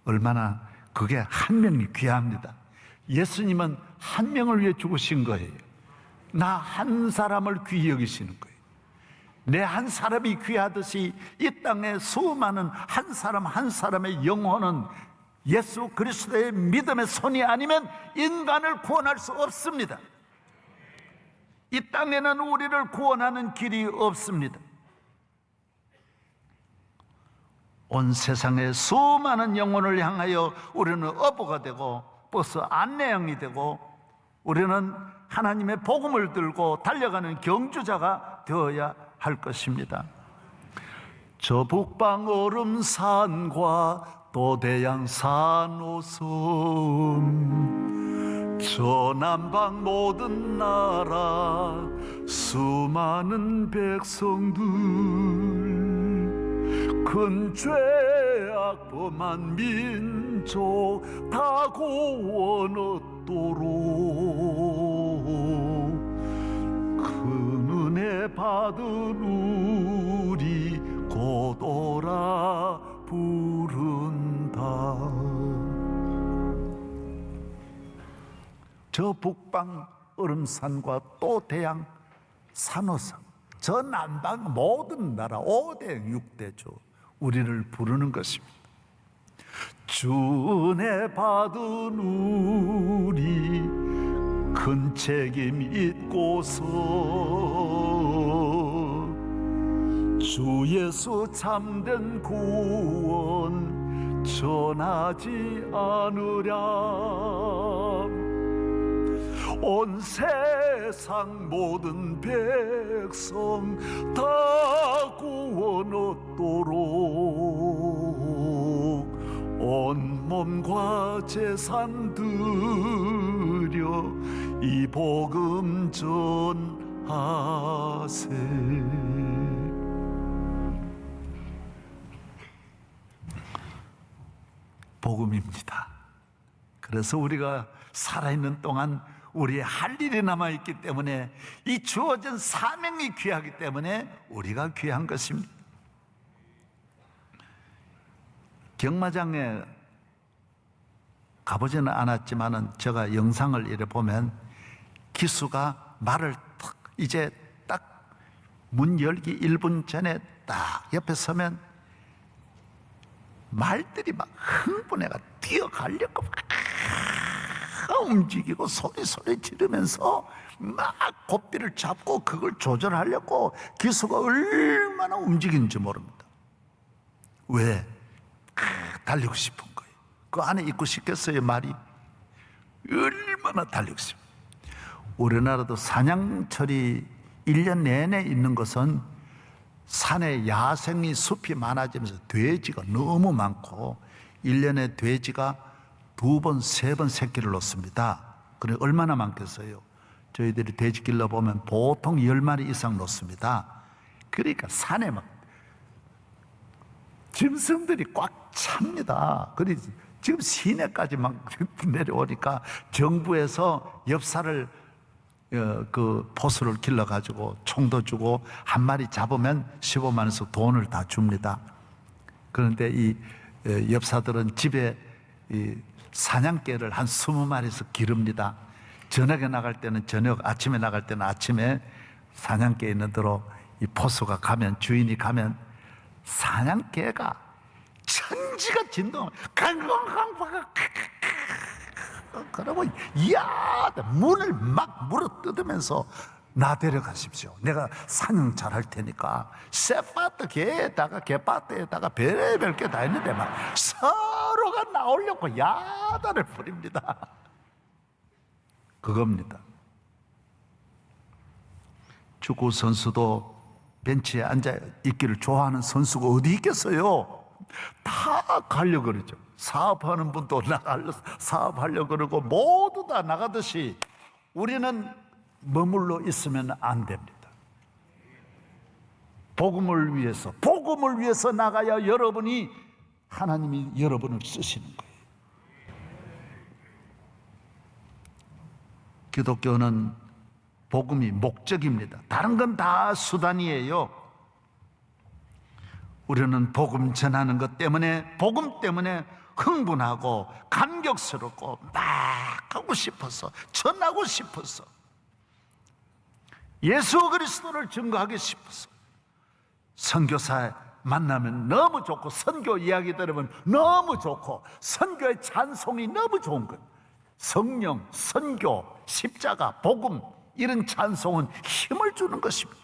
얼마나 그게 한 명이 귀합니다. 예수님은 한 명을 위해 죽으신 거예요. 나 한 사람을 귀히 여기시는 거예요. 내 한 사람이 귀하듯이 이 땅에 수많은 한 사람 한 사람의 영혼은 예수 그리스도의 믿음의 손이 아니면 인간을 구원할 수 없습니다. 이 땅에는 우리를 구원하는 길이 없습니다. 온 세상의 수많은 영혼을 향하여 우리는 어부가 되고 버스 안내양이 되고 우리는 하나님의 복음을 들고 달려가는 경주자가 되어야 할 것입니다. 저 북방 얼음산과 도대양 산호섬, 저 남방 모든 나라 수많은 백성들, 큰 죄악 범한 민족 다 구원 얻도록 큰 은혜 받은 우리 곧 오라 부른다. 저 북방 얼음산과 또 대양 산호섬, 저 남방 모든 나라 5대 6대죠. 우리를 부르는 것입니다. 주 은혜 받은 우리 큰 책임 잊고서 주 예수 참된 구원 전하지 않으랴. 온 세상 모든 백성 다 구원 얻도록 온 몸과 재산 드려 이 복음 전하세. 복음입니다. 그래서 우리가 살아있는 동안 우리의 할 일이 남아있기 때문에, 이 주어진 사명이 귀하기 때문에 우리가 귀한 것입니다. 경마장에 가보지는 않았지만은 제가 영상을 이래 보면 기수가 말을 탁 이제 딱 문 열기 1분 전에 딱 옆에 서면 말들이 막 흥분해가 뛰어가려고 막 움직이고 소리 지르면서 막 고삐를 잡고 그걸 조절하려고 기수가 얼마나 움직이는지 모릅니다. 왜? 달리고 싶은 거예요. 그 안에 있고 싶겠어요? 말이 얼마나 달리고 싶어요. 우리나라도 사냥철이 1년 내내 있는 것은 산에 야생이 숲이 많아지면서 돼지가 너무 많고 1년에 돼지가 2번, 3번 새끼를 놓습니다. 그래 얼마나 많겠어요? 저희들이 돼지 길러보면 보통 10마리 이상 놓습니다. 그러니까 산에 막 짐승들이 꽉 찹니다. 그래서 지금 시내까지 막 내려오니까 정부에서 엽사를 그 포수를 길러가지고 총도 주고 한 마리 잡으면 15만 원씩 돈을 다 줍니다. 그런데 이 엽사들은 집에 이 사냥개를 한 20마리씩 기릅니다. 저녁에 나갈 때는 저녁, 아침에 나갈 때는 아침에 사냥개 있는 대로 이 포수가 가면, 주인이 가면 사냥개가 천지가 진동을 강강강강 그러고 이야 문을 막 물어 뜯으면서 나 데려가십시오. 내가 사냥 잘할 테니까. 쇠바트 개에다가 개바트에다가 별의별 게 다 있는데 막 서로가 나오려고 야단을 부립니다. 그겁니다. 축구 선수도 벤치에 앉아 있기를 좋아하는 선수가 어디 있겠어요? 다 가려고 그러죠. 사업하는 분도 사업하려고 그러고 모두 다 나가듯이 우리는 머물러 있으면 안 됩니다. 복음을 위해서 나가야 하나님이 여러분을 쓰시는 거예요. 기독교는 복음이 목적입니다. 다른 건 다 수단이에요. 우리는 복음 전하는 것 때문에, 복음 때문에 흥분하고 감격스럽고 막 하고 싶어서, 전하고 싶어서, 예수 그리스도를 증거하기 싶어서 선교사 만나면 너무 좋고, 선교 이야기 들으면 너무 좋고, 선교의 찬송이 너무 좋은 거예요. 성령, 선교, 십자가, 복음 이런 찬송은 힘을 주는 것입니다.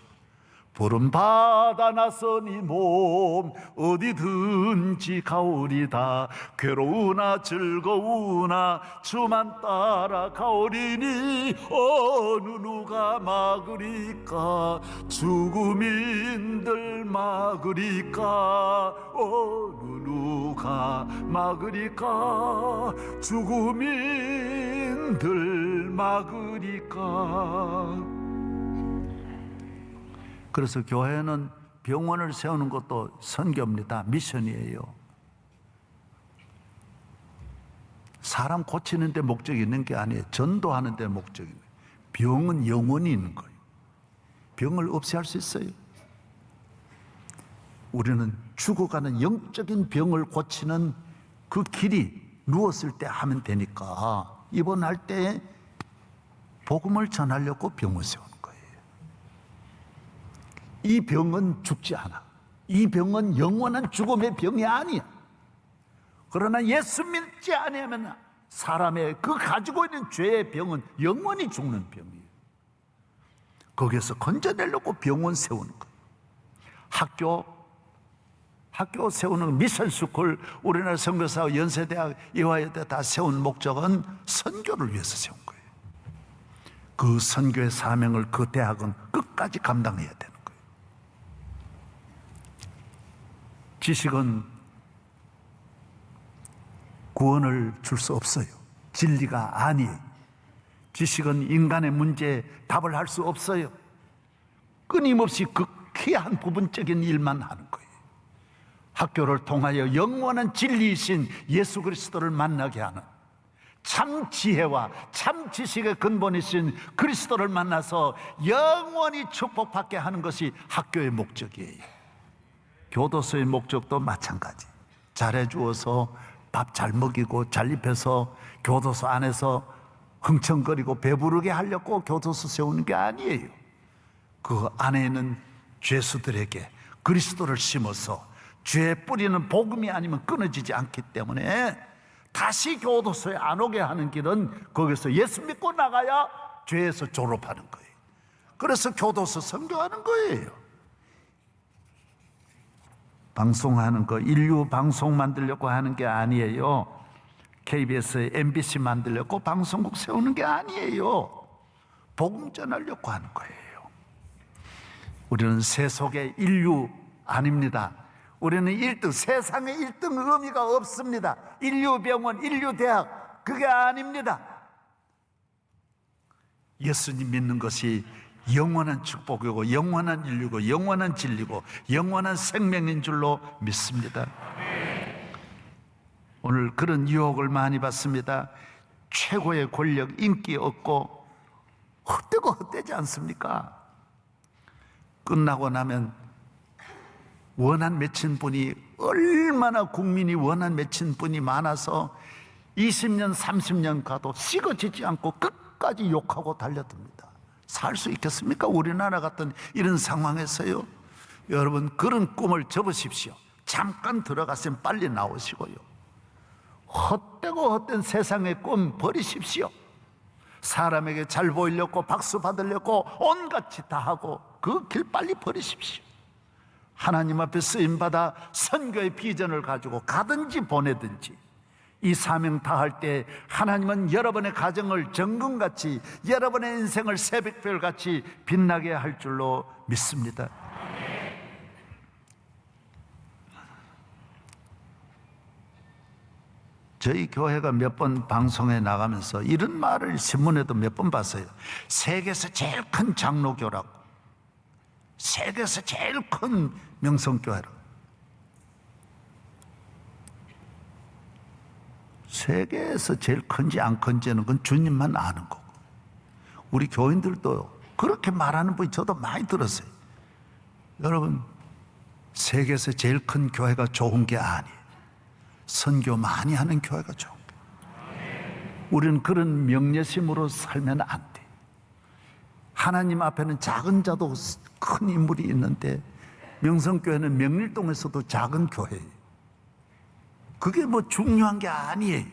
푸른 바다 나서니 몸 어디든지 가오리다. 괴로우나 즐거우나 주만 따라 가오리니 어느 누가 막으리까. 죽음인들 막으리까. 어느 누가 막으리까. 죽음인들 막으리까. 그래서 교회는 병원을 세우는 것도 선교입니다. 미션이에요. 사람 고치는 데 목적이 있는 게 아니에요. 전도하는 데 목적이 있는 거예요. 병은 영원히 있는 거예요. 병을 없애할 수 있어요. 우리는 죽어가는 영적인 병을 고치는 그 길이 누웠을 때 하면 되니까 입원할 때 복음을 전하려고 병을 세우는 거예요. 이 병은 죽지 않아. 이 병은 영원한 죽음의 병이 아니야. 그러나 예수 믿지 않으면 사람의 그 가지고 있는 죄의 병은 영원히 죽는 병이에요. 거기에서 건져내려고 병원 세우는 거예요. 학교 세우는 미션스쿨, 우리나라 선교사와 연세대학, 이화여대 다 세운 목적은 선교를 위해서 세운 거예요. 그 선교의 사명을 그 대학은 끝까지 감당해야 되는 거예요. 지식은 구원을 줄 수 없어요. 진리가 아니에요. 지식은 인간의 문제에 답을 할 수 없어요. 끊임없이 극히 한 부분적인 일만 하는 거예요. 학교를 통하여 영원한 진리이신 예수 그리스도를 만나게 하는, 참 지혜와 참 지식의 근본이신 그리스도를 만나서 영원히 축복받게 하는 것이 학교의 목적이에요. 교도소의 목적도 마찬가지. 잘해주어서 밥 잘 먹이고 잘 입혀서 교도소 안에서 흥청거리고 배부르게 하려고 교도소 세우는 게 아니에요. 그 안에 있는 죄수들에게 그리스도를 심어서 죄의 뿌리는 복음이 아니면 끊어지지 않기 때문에 다시 교도소에 안 오게 하는 길은 거기서 예수 믿고 나가야 죄에서 졸업하는 거예요. 그래서 교도소 선교하는 거예요. 방송하는 거, 인류 방송 만들려고 하는 게 아니에요. KBS, MBC 만들려고 방송국 세우는 게 아니에요. 복음 전하려고 하는 거예요. 우리는 세속의 인류 아닙니다. 우리는 1등, 세상의 1등 의미가 없습니다. 인류병원, 인류대학, 그게 아닙니다. 예수님 믿는 것이 영원한 축복이고 영원한 인류고 영원한 진리고 영원한 생명인 줄로 믿습니다. 오늘 그런 유혹을 많이 받습니다. 최고의 권력, 인기 얻고 헛되고 헛되지 않습니까? 끝나고 나면 원한 맺힌 분이 얼마나 국민이 원한 맺힌 분이 많아서 20년, 30년 가도 식어지지 않고 끝까지 욕하고 달려듭니다. 살 수 있겠습니까? 우리나라 같은 이런 상황에서요. 여러분, 그런 꿈을 접으십시오. 잠깐 들어갔으면 빨리 나오시고요. 헛되고 헛된 세상의 꿈 버리십시오. 사람에게 잘 보이려고 박수 받으려고 온갖 짓 다 하고 그 길 빨리 버리십시오. 하나님 앞에 쓰임받아 선교의 비전을 가지고 가든지 보내든지 이 사명 다할 때 하나님은 여러분의 가정을 정금같이, 여러분의 인생을 새벽별같이 빛나게 할 줄로 믿습니다. 저희 교회가 몇 번 방송에 나가면서 이런 말을 신문에도 몇 번 봤어요. 세계에서 제일 큰 장로교라고, 세계에서 제일 큰 명성교회라고. 세계에서 제일 큰지 안 큰지는 그건 주님만 아는 거고, 우리 교인들도 그렇게 말하는 분이 저도 많이 들었어요. 여러분, 세계에서 제일 큰 교회가 좋은 게 아니에요. 선교 많이 하는 교회가 좋은 거예요. 우리는 그런 명예심으로 살면 안 돼. 하나님 앞에는 작은 자도 큰 인물이 있는데 명성교회는 명릴동에서도 작은 교회예요. 그게 뭐 중요한 게 아니에요.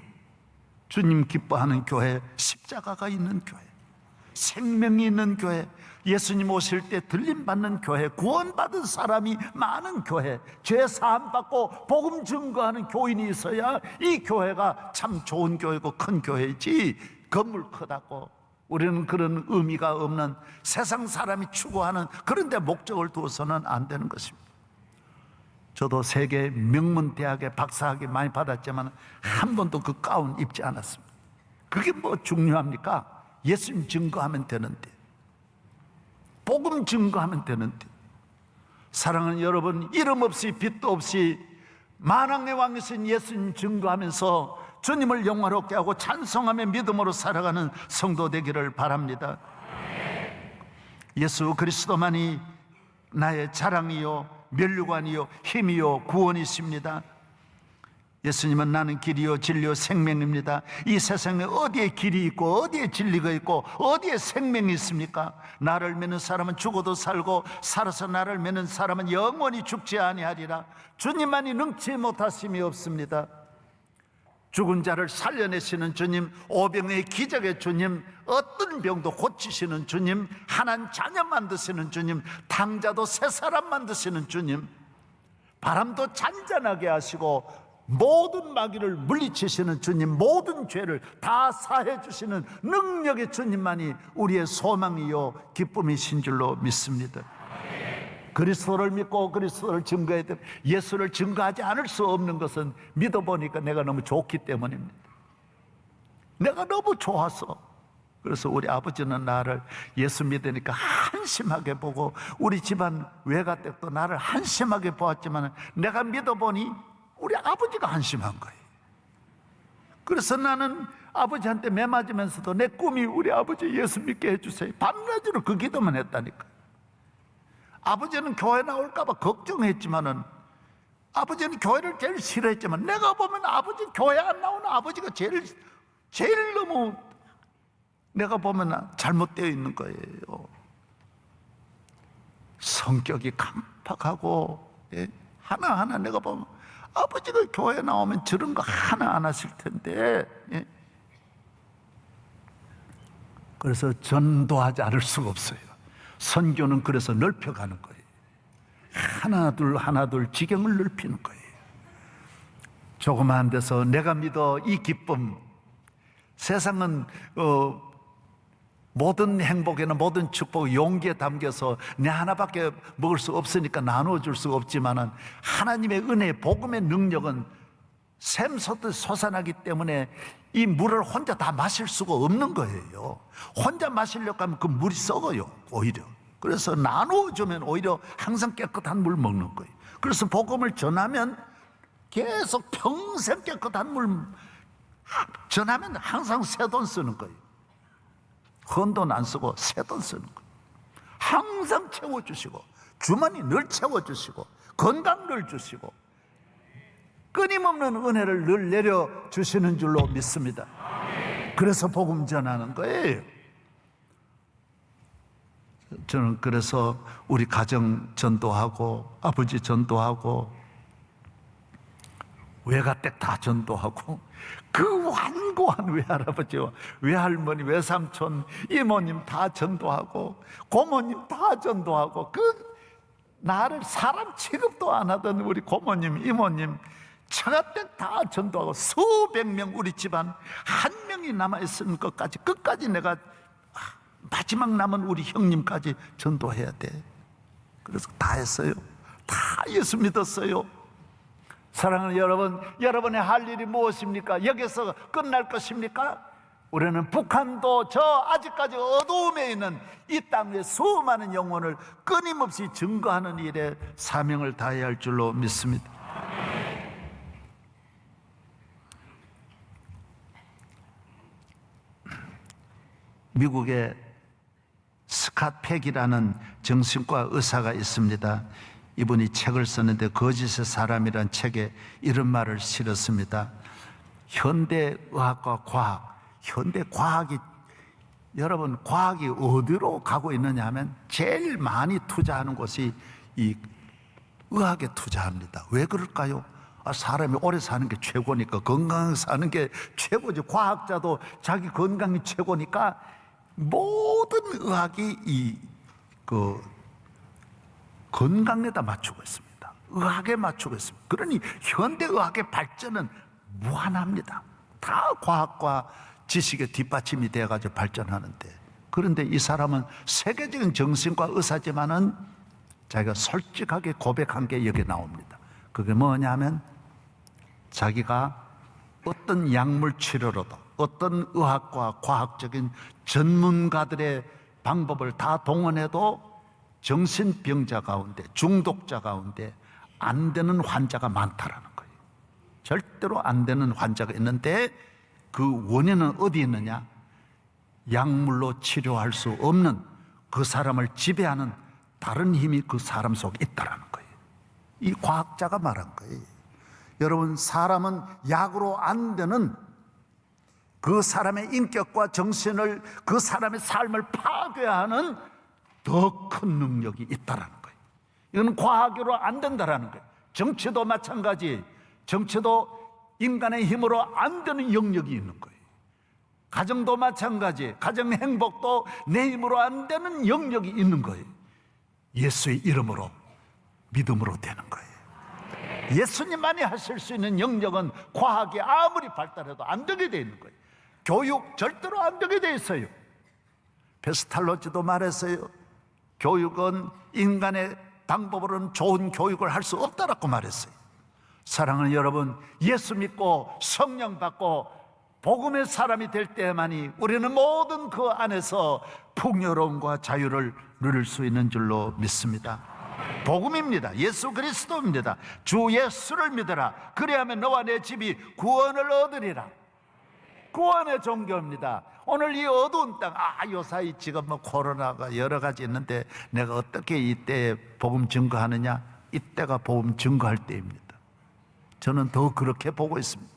주님 기뻐하는 교회, 십자가가 있는 교회, 생명이 있는 교회, 예수님 오실 때 들림받는 교회, 구원받은 사람이 많은 교회, 죄 사함받고 복음 증거하는 교인이 있어야 이 교회가 참 좋은 교회고 큰 교회지, 건물 크다고 우리는 그런 의미가 없는 세상 사람이 추구하는 그런 데 목적을 두어서는 안 되는 것입니다. 저도 세계 명문 대학에 박사학위 많이 받았지만 한 번도 그 가운 입지 않았습니다. 그게 뭐 중요합니까? 예수님 증거하면 되는데, 복음 증거하면 되는데. 사랑하는 여러분, 이름 없이 빛도 없이 만왕의 왕이신 예수님 증거하면서 주님을 영화롭게 하고 찬송하며 믿음으로 살아가는 성도 되기를 바랍니다. 예수 그리스도만이 나의 자랑이요 면류관이요 힘이요 구원이십니다. 예수님은 나는 길이요 진리요 생명입니다. 이 세상에 어디에 길이 있고 어디에 진리가 있고 어디에 생명이 있습니까? 나를 믿는 사람은 죽어도 살고 살아서 나를 믿는 사람은 영원히 죽지 아니하리라. 주님만이 능치 못하심이 없습니다. 죽은 자를 살려내시는 주님, 오병의 기적의 주님, 어떤 병도 고치시는 주님, 하나님 자녀 만드시는 주님, 탕자도 새 사람 만드시는 주님, 바람도 잔잔하게 하시고 모든 마귀를 물리치시는 주님, 모든 죄를 다 사해 주시는 능력의 주님만이 우리의 소망이요 기쁨이신 줄로 믿습니다. 그리스도를 믿고 그리스도를 증거해야 됩니다. 예수를 증거하지 않을 수 없는 것은 믿어보니까 내가 너무 좋기 때문입니다. 내가 너무 좋아서. 그래서 우리 아버지는 나를 예수 믿으니까 한심하게 보고 우리 집안 외가댁도 나를 한심하게 보았지만 내가 믿어보니 우리 아버지가 한심한 거예요. 그래서 나는 아버지한테 매 맞으면서도 내 꿈이 우리 아버지 예수 믿게 해주세요. 밤낮으로 그 기도만 했다니까. 아버지는 교회 나올까 봐 걱정했지만은, 아버지는 교회를 제일 싫어했지만 내가 보면 아버지 교회 안 나오는 아버지가 제일 너무 내가 보면 잘못되어 있는 거예요. 성격이 강팍하고, 예? 하나하나 내가 보면 아버지가 교회 나오면 저런 거 하나 안 하실 텐데, 예? 그래서 전도하지 않을 수가 없어요. 선교는 그래서 넓혀가는 거예요. 하나둘 지경을 넓히는 거예요. 조그마한 데서 내가 믿어 이 기쁨, 세상은 모든 행복에는 모든 축복 용기에 담겨서 내 하나밖에 먹을 수 없으니까 나눠줄 수가 없지만은 하나님의 은혜, 복음의 능력은 샘솟듯 솟아나기 때문에 이 물을 혼자 다 마실 수가 없는 거예요. 혼자 마시려고 하면 그 물이 썩어요, 오히려. 그래서 나누어주면 오히려 항상 깨끗한 물 먹는 거예요. 그래서 복음을 전하면 계속 평생 깨끗한 물 전하면 항상 새 돈 쓰는 거예요. 헌 돈 안 쓰고 새 돈 쓰는 거예요. 항상 채워주시고, 주머니 늘 채워주시고, 건강 늘 주시고, 끊임없는 은혜를 늘 내려주시는 줄로 믿습니다. 그래서 복음 전하는 거예요. 저는 그래서 우리 가정 전도하고, 아버지 전도하고, 외가댁 다 전도하고, 그 완고한 외할아버지와 외할머니, 외삼촌, 이모님 다 전도하고, 고모님 다 전도하고, 그 나를 사람 취급도 안 하던 우리 고모님, 이모님 처가댁 다 전도하고, 수백 명 우리 집안 한 명이 남아있는 것까지 끝까지 내가 마지막 남은 우리 형님까지 전도해야 돼. 그래서 다 했어요. 다 예수 믿었어요. 사랑하는 여러분, 여러분의 할 일이 무엇입니까? 여기서 끝날 것입니까? 우리는 북한도 저 아직까지 어두움에 있는 이 땅의 수많은 영혼을 끊임없이 증거하는 일에 사명을 다해야 할 줄로 믿습니다. 미국에 스캇 팩이라는 정신과 의사가 있습니다. 이분이 책을 썼는데 거짓의 사람이란 책에 이런 말을 실었습니다. 현대의학과 과학, 현대 과학이, 여러분 과학이 어디로 가고 있느냐 하면 제일 많이 투자하는 곳이 이 의학에 투자합니다. 왜 그럴까요? 사람이 오래 사는 게 최고니까, 건강하게 사는 게 최고지. 과학자도 자기 건강이 최고니까 모든 의학이 그 건강에다 맞추고 있습니다. 의학에 맞추고 있습니다. 그러니 현대 의학의 발전은 무한합니다. 다 과학과 지식의 뒷받침이 되어가지고 발전하는데, 그런데 이 사람은 세계적인 정신과 의사지만은 자기가 솔직하게 고백한 게 여기 나옵니다. 그게 뭐냐면 자기가 어떤 약물 치료로도 어떤 의학과 과학적인 전문가들의 방법을 다 동원해도 정신병자 가운데, 중독자 가운데 안 되는 환자가 많다라는 거예요. 절대로 안 되는 환자가 있는데 그 원인은 어디 있느냐? 약물로 치료할 수 없는 그 사람을 지배하는 다른 힘이 그 사람 속에 있다라는 거예요. 이 과학자가 말한 거예요. 여러분, 사람은 약으로 안 되는 그 사람의 인격과 정신을, 그 사람의 삶을 파괴하는 더 큰 능력이 있다라는 거예요. 이건 과학으로 안 된다라는 거예요. 정치도 마찬가지. 정치도 인간의 힘으로 안 되는 영역이 있는 거예요. 가정도 마찬가지. 가정 행복도 내 힘으로 안 되는 영역이 있는 거예요. 예수의 이름으로, 믿음으로 되는 거예요. 예수님만이 하실 수 있는 영역은 과학이 아무리 발달해도 안 되게 돼 있는 거예요. 교육 절대로 안 되게 돼 있어요. 베스탈로지도 말했어요. 교육은 인간의 방법으로는 좋은 교육을 할 수 없다라고 말했어요. 사랑하는 여러분, 예수 믿고 성령 받고 복음의 사람이 될 때만이 우리는 모든 그 안에서 풍요로움과 자유를 누릴 수 있는 줄로 믿습니다. 복음입니다. 예수 그리스도입니다. 주 예수를 믿어라. 그리하면 너와 내 집이 구원을 얻으리라. 구원의 종교입니다. 오늘 이 어두운 땅, 요사이 지금 뭐 코로나가 여러 가지 있는데 내가 어떻게 이때 복음 증거하느냐? 이때가 복음 증거할 때입니다. 저는 더 그렇게 보고 있습니다.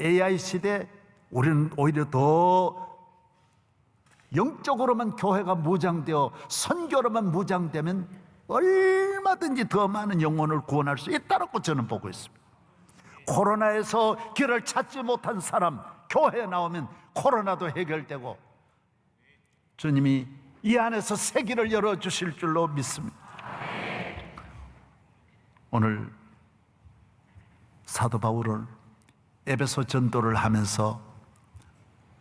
AI 시대, 우리는 오히려 더 영적으로만 교회가 무장되어 선교로만 무장되면 얼마든지 더 많은 영혼을 구원할 수 있다고 저는 보고 있습니다. 코로나에서 길을 찾지 못한 사람, 교회에 나오면 코로나도 해결되고 주님이 이 안에서 새 길을 열어주실 줄로 믿습니다. 오늘 사도 바울은 에베소 전도를 하면서,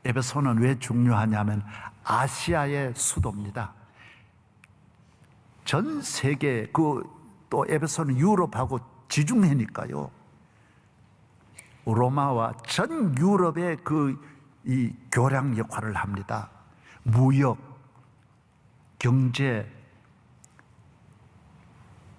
에베소는 왜 중요하냐면 아시아의 수도입니다. 전 세계, 또 에베소는 유럽하고 지중해니까요. 로마와 전 유럽의 이 교량 역할을 합니다. 무역, 경제,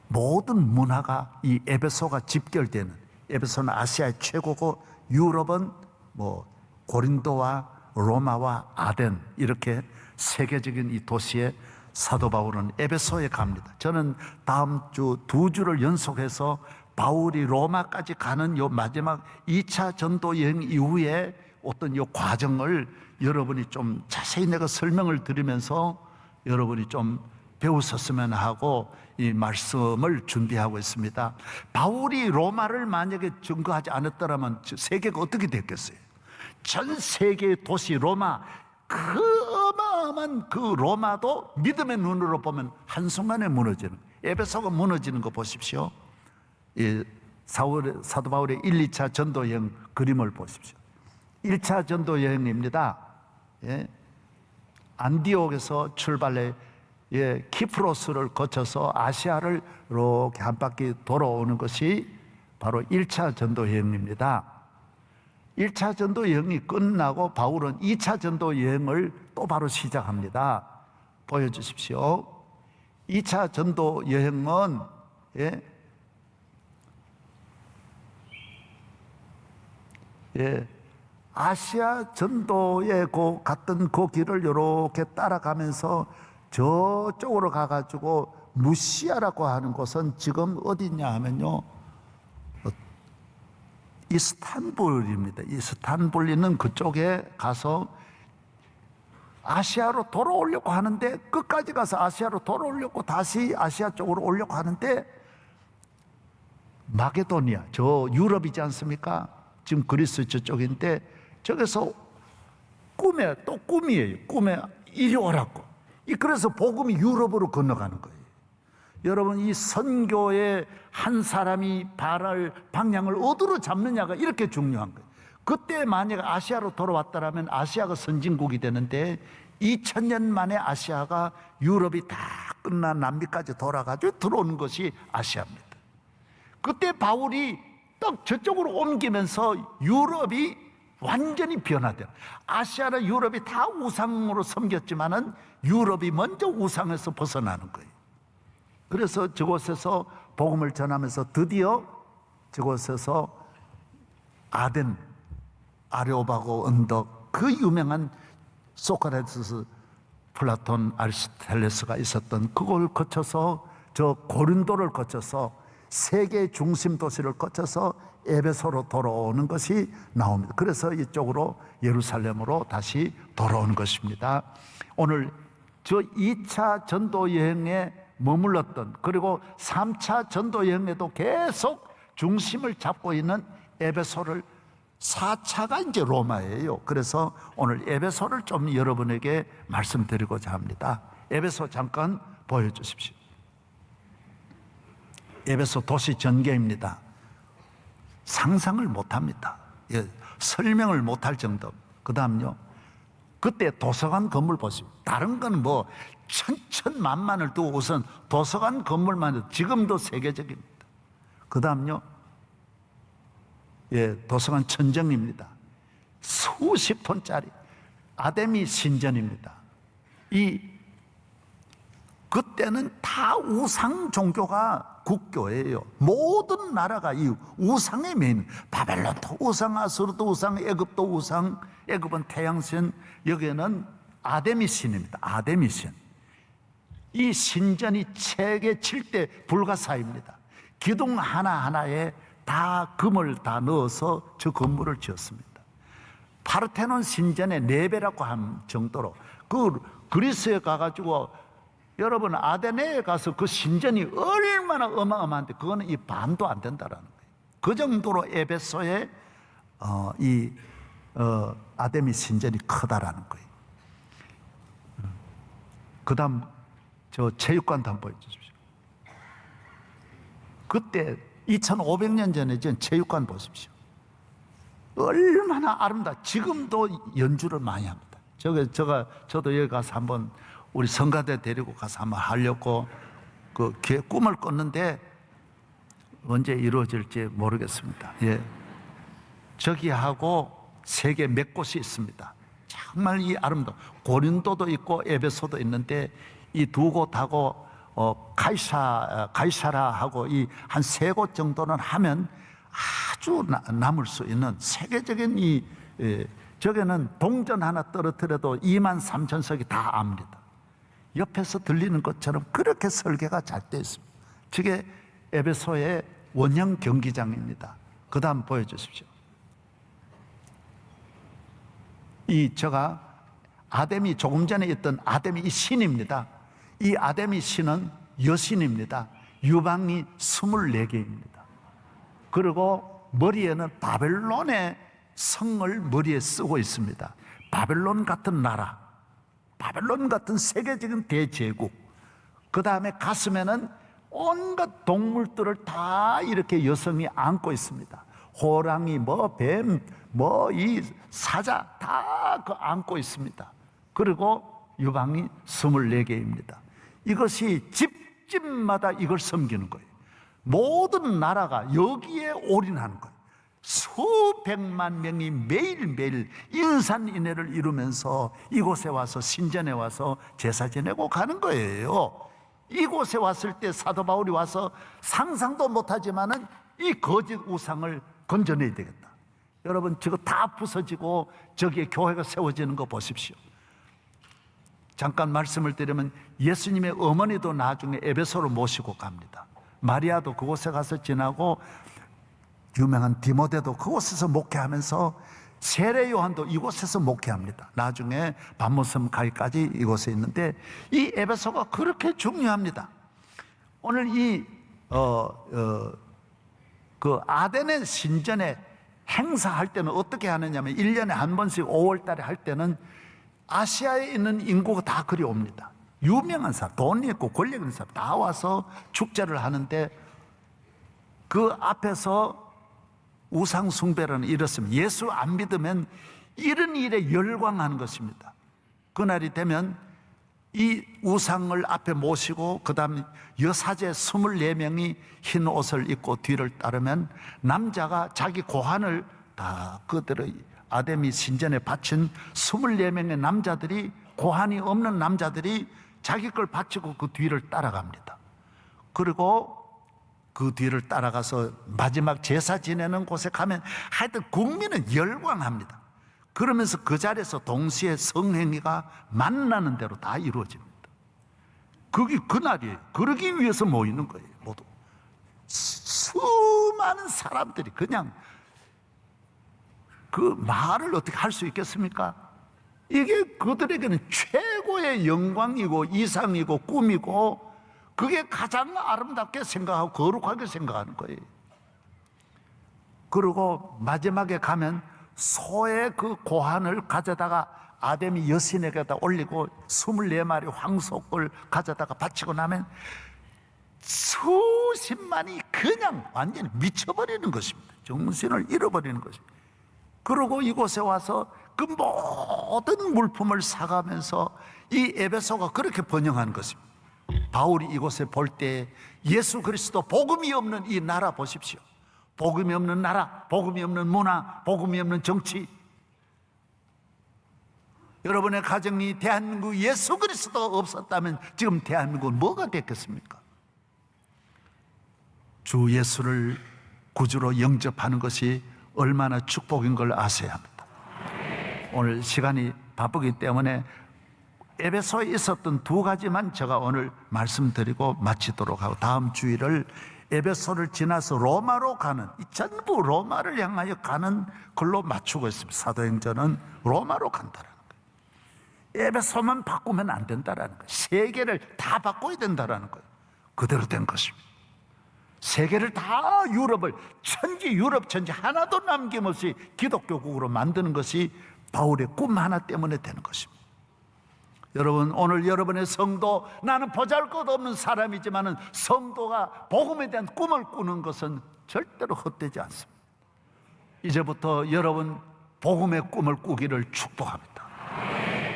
모든 문화가 이 에베소가 집결되는, 에베소는 아시아의 최고고 유럽은 뭐 고린도와 로마와 아덴, 이렇게 세계적인 이 도시에 사도 바울은 에베소에 갑니다. 저는 다음 주 2주를 연속해서 바울이 로마까지 가는 요 마지막 2차 전도 여행 이후에 어떤 요 과정을 여러분이 좀 자세히 내가 설명을 드리면서 여러분이 좀 배우셨으면 하고 이 말씀을 준비하고 있습니다. 바울이 로마를 만약에 증거하지 않았더라면 세계가 어떻게 됐겠어요? 전 세계의 도시 로마, 그 어마어마한 그 로마도 믿음의 눈으로 보면 한순간에 무너지는, 에베소가 무너지는 거 보십시오. 사도 바울의 1, 2차 전도 여행 그림을 보십시오. 1차 전도 여행입니다. 안디옥에서 출발해 키프로스를 거쳐서 아시아를 이렇게 한 바퀴 돌아오는 것이 바로 1차 전도 여행입니다. 1차 전도 여행이 끝나고 바울은 2차 전도 여행을 또 바로 시작합니다. 보여주십시오. 2차 전도 여행은 아시아 전도에 갔던 그 길을 이렇게 따라가면서 저쪽으로 가가지고 루시아라고 하는 곳은 지금 어디냐 하면요, 이스탄불입니다. 이스탄불 있는 그쪽에 가서 아시아로 돌아오려고 하는데, 끝까지 가서 아시아로 돌아오려고 다시 아시아 쪽으로 오려고 하는데, 마게도니아, 저 유럽이지 않습니까? 지금 그리스 저쪽인데, 저기서 꿈에 또 꿈이에요. 꿈에 이리 오라고. 그래서 복음이 유럽으로 건너가는 거예요. 여러분, 이 선교의 한 사람이 발할 방향을 어디로 잡느냐가 이렇게 중요한 거예요. 그때 만약 아시아로 돌아왔다라면 아시아가 선진국이 되는데 2000년 만에 아시아가 유럽이 다 끝난 남미까지 돌아가지고 들어오는 것이 아시아입니다. 그때 바울이 딱 저쪽으로 옮기면서 유럽이 완전히 변화돼요. 아시아나 유럽이 다 우상으로 섬겼지만은 유럽이 먼저 우상에서 벗어나는 거예요. 그래서 저곳에서 복음을 전하면서 드디어 저곳에서 아덴, 아레오바고 언덕, 그 유명한 소크라테스, 플라톤, 아리스토텔레스가 있었던 그걸 거쳐서 저 고린도를 거쳐서 세계 중심 도시를 거쳐서 에베소로 돌아오는 것이 나옵니다. 그래서 이쪽으로 예루살렘으로 다시 돌아오는 것입니다. 오늘 저 2차 전도 여행에 머물렀던, 그리고 3차 전도 여행에도 계속 중심을 잡고 있는 에베소를 4차가 이제 로마예요. 그래서 오늘 에베소를 좀 여러분에게 말씀드리고자 합니다. 에베소 잠깐 보여주십시오. 에베소 도시 전개입니다. 상상을 못합니다. 예, 설명을 못할 정도. 그 다음요, 그때 도서관 건물 보십시오. 다른 건 뭐 천천만만을 두고 우선 도서관 건물만 해도 지금도 세계적입니다. 그 다음요, 예, 도서관 천정입니다. 수십 톤짜리 아데미 신전입니다. 그때는 다 우상 종교가 국교예요. 모든 나라가 이 우상의 메인, 바벨론도 우상, 아수르도 우상, 애굽도 우상, 애굽은 태양신, 여기에는 아데미 신입니다. 아데미 신. 이 신전이 세계 7대 불가사입니다. 기둥 하나하나에 다 금을 다 넣어서 저 건물을 지었습니다. 파르테논 신전의 4배라고 한 정도로, 그 그리스에 가가지고 여러분 아테네에 가서 그 신전이 얼마나 어마어마한데 그거는 이 반도 안 된다라는 거예요. 그 정도로 에베소의 아데미 신전이 크다라는 거예요. 그 다음 저 체육관도 한번 보여주십시오. 그때 2500년 전에 전 체육관 보십시오. 얼마나 아름다. 지금도 연주를 많이 합니다. 저도 여기 가서 한번 우리 성가대 데리고 가서 한번 하려고 그 꿈을 꿨는데 언제 이루어질지 모르겠습니다. 예. 저기하고 세계 몇 곳이 있습니다. 정말 이 아름다워. 고린도도 있고 에베소도 있는데 이 두 곳하고 가이사라하고 이 한 3곳 정도는 하면 아주 남을 수 있는 세계적인 저게는 동전 하나 떨어뜨려도 23,000석이 다 압니다. 옆에서 들리는 것처럼 그렇게 설계가 잘 되어 있습니다. 저게 에베소의 원형 경기장입니다. 그 다음 보여주십시오. 제가 아데미, 조금 전에 있던 아데미 이 신입니다. 이 아데미 신은 여신입니다. 유방이 24개입니다. 그리고 머리에는 바벨론의 성을 머리에 쓰고 있습니다. 바벨론 같은 나라, 바벨론 같은 세계적인 대제국. 그 다음에 가슴에는 온갖 동물들을 다 이렇게 여성이 안고 있습니다. 호랑이, 뱀, 이 사자 다 그 안고 있습니다. 그리고 유방이 24개입니다. 이것이 집집마다 이걸 섬기는 거예요. 모든 나라가 여기에 올인하는 거예요. 수백만 명이 매일매일 인산인해를 이루면서 이곳에 와서 신전에 와서 제사 지내고 가는 거예요. 이곳에 왔을 때 사도 바울이 와서 상상도 못하지만은 이 거짓 우상을 건져내야 되겠다. 여러분, 저거 다 부서지고 저기에 교회가 세워지는 거 보십시오. 잠깐 말씀을 드리면 예수님의 어머니도 나중에 에베소로 모시고 갑니다. 마리아도 그곳에 가서 지나고 유명한 디모데도 그곳에서 목회하면서 세례 요한도 이곳에서 목회합니다. 나중에 반모섬 가기까지 이곳에 있는데 이 에베소가 그렇게 중요합니다. 오늘 그 아데네 신전의 행사할 때는 어떻게 하느냐면 1년에 한 번씩 5월 달에 할 때는 아시아에 있는 인구가 다 그리 옵니다. 유명한 사람, 돈이 있고 권력 있는 사람 다 와서 축제를 하는데 그 앞에서 우상 숭배라는 이렇습니다. 예수 안 믿으면 이런 일에 열광하는 것입니다. 그날이 되면 이 우상을 앞에 모시고 그 다음에 여사제 24명이 흰 옷을 입고 뒤를 따르면 남자가 자기 고환을 다 그대로 아데미 신전에 바친 24명의 남자들이 고환이 없는 남자들이 자기 걸 바치고 그 뒤를 따라갑니다. 그리고 그 뒤를 따라가서 마지막 제사 지내는 곳에 가면 하여튼 국민은 열광합니다. 그러면서 그 자리에서 동시에 성행위가 만나는 대로 다 이루어집니다. 그게 그날이에요. 그러기 위해서 모이는 거예요. 모두 수많은 사람들이 그냥 그 말을 어떻게 할 수 있겠습니까? 이게 그들에게는 최고의 영광이고 이상이고 꿈이고 그게 가장 아름답게 생각하고 거룩하게 생각하는 거예요. 그리고 마지막에 가면 소의 그 고환을 가져다가 아데미 여신에게다 올리고 24마리 황소를 가져다가 바치고 나면 수십만이 그냥 완전히 미쳐버리는 것입니다. 정신을 잃어버리는 것입니다. 그리고 이곳에 와서 그 모든 물품을 사가면서 이 에베소가 그렇게 번영한 것입니다. 바울이 이곳에 볼 때 예수 그리스도 복음이 없는 이 나라 보십시오. 복음이 없는 나라, 복음이 없는 문화, 복음이 없는 정치. 여러분의 가정이 대한민국 예수 그리스도 없었다면 지금 대한민국은 뭐가 됐겠습니까? 주 예수를 구주로 영접하는 것이 얼마나 축복인 걸 아셔야 합니다. 오늘 시간이 바쁘기 때문에 에베소에 있었던 두 가지만 제가 오늘 말씀드리고 마치도록 하고 다음 주일을 에베소를 지나서 로마로 가는 이 전부 로마를 향하여 가는 걸로 맞추고 있습니다. 사도행전은 로마로 간다는 거예요. 에베소만 바꾸면 안 된다라는 거예요. 세계를 다 바꿔야 된다라는 거예요. 그대로 된 것입니다. 세계를 다 유럽을 유럽 전체 하나도 남김없이 기독교국으로 만드는 것이 바울의 꿈 하나 때문에 되는 것입니다. 여러분, 오늘 여러분의 성도, 나는 보잘것없는 사람이지만 성도가 복음에 대한 꿈을 꾸는 것은 절대로 헛되지 않습니다. 이제부터 여러분 복음의 꿈을 꾸기를 축복합니다.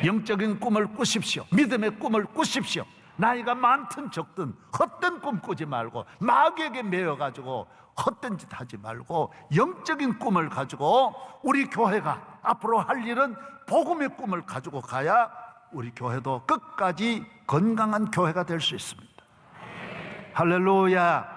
영적인 꿈을 꾸십시오. 믿음의 꿈을 꾸십시오. 나이가 많든 적든 헛된 꿈 꾸지 말고 마귀에게 매여가지고 헛된 짓 하지 말고 영적인 꿈을 가지고 우리 교회가 앞으로 할 일은 복음의 꿈을 가지고 가야 우리 교회도 끝까지 건강한 교회가 될 수 있습니다. 할렐루야.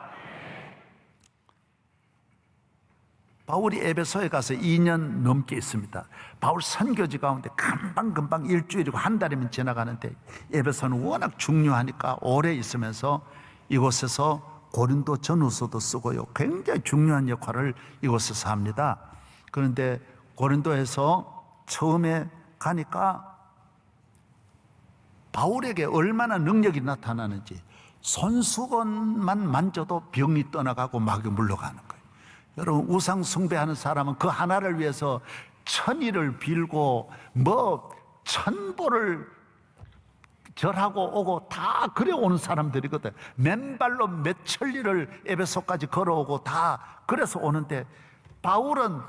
바울이 에베소에 가서 2년 넘게 있습니다. 바울 선교지 가운데 금방금방 일주일이고 한 달이면 지나가는데 에베소는 워낙 중요하니까 오래 있으면서 이곳에서 고린도 전후서도 쓰고요. 굉장히 중요한 역할을 이곳에서 합니다. 그런데 고린도에서 처음에 가니까 바울에게 얼마나 능력이 나타나는지 손수건만 만져도 병이 떠나가고 마귀 물러가는 거예요. 여러분, 우상 숭배하는 사람은 그 하나를 위해서 천일을 빌고 천보를 절하고 오고 다 그래 오는 사람들이거든. 맨발로 몇 천리를 에베소까지 걸어오고 다 그래서 오는데 바울은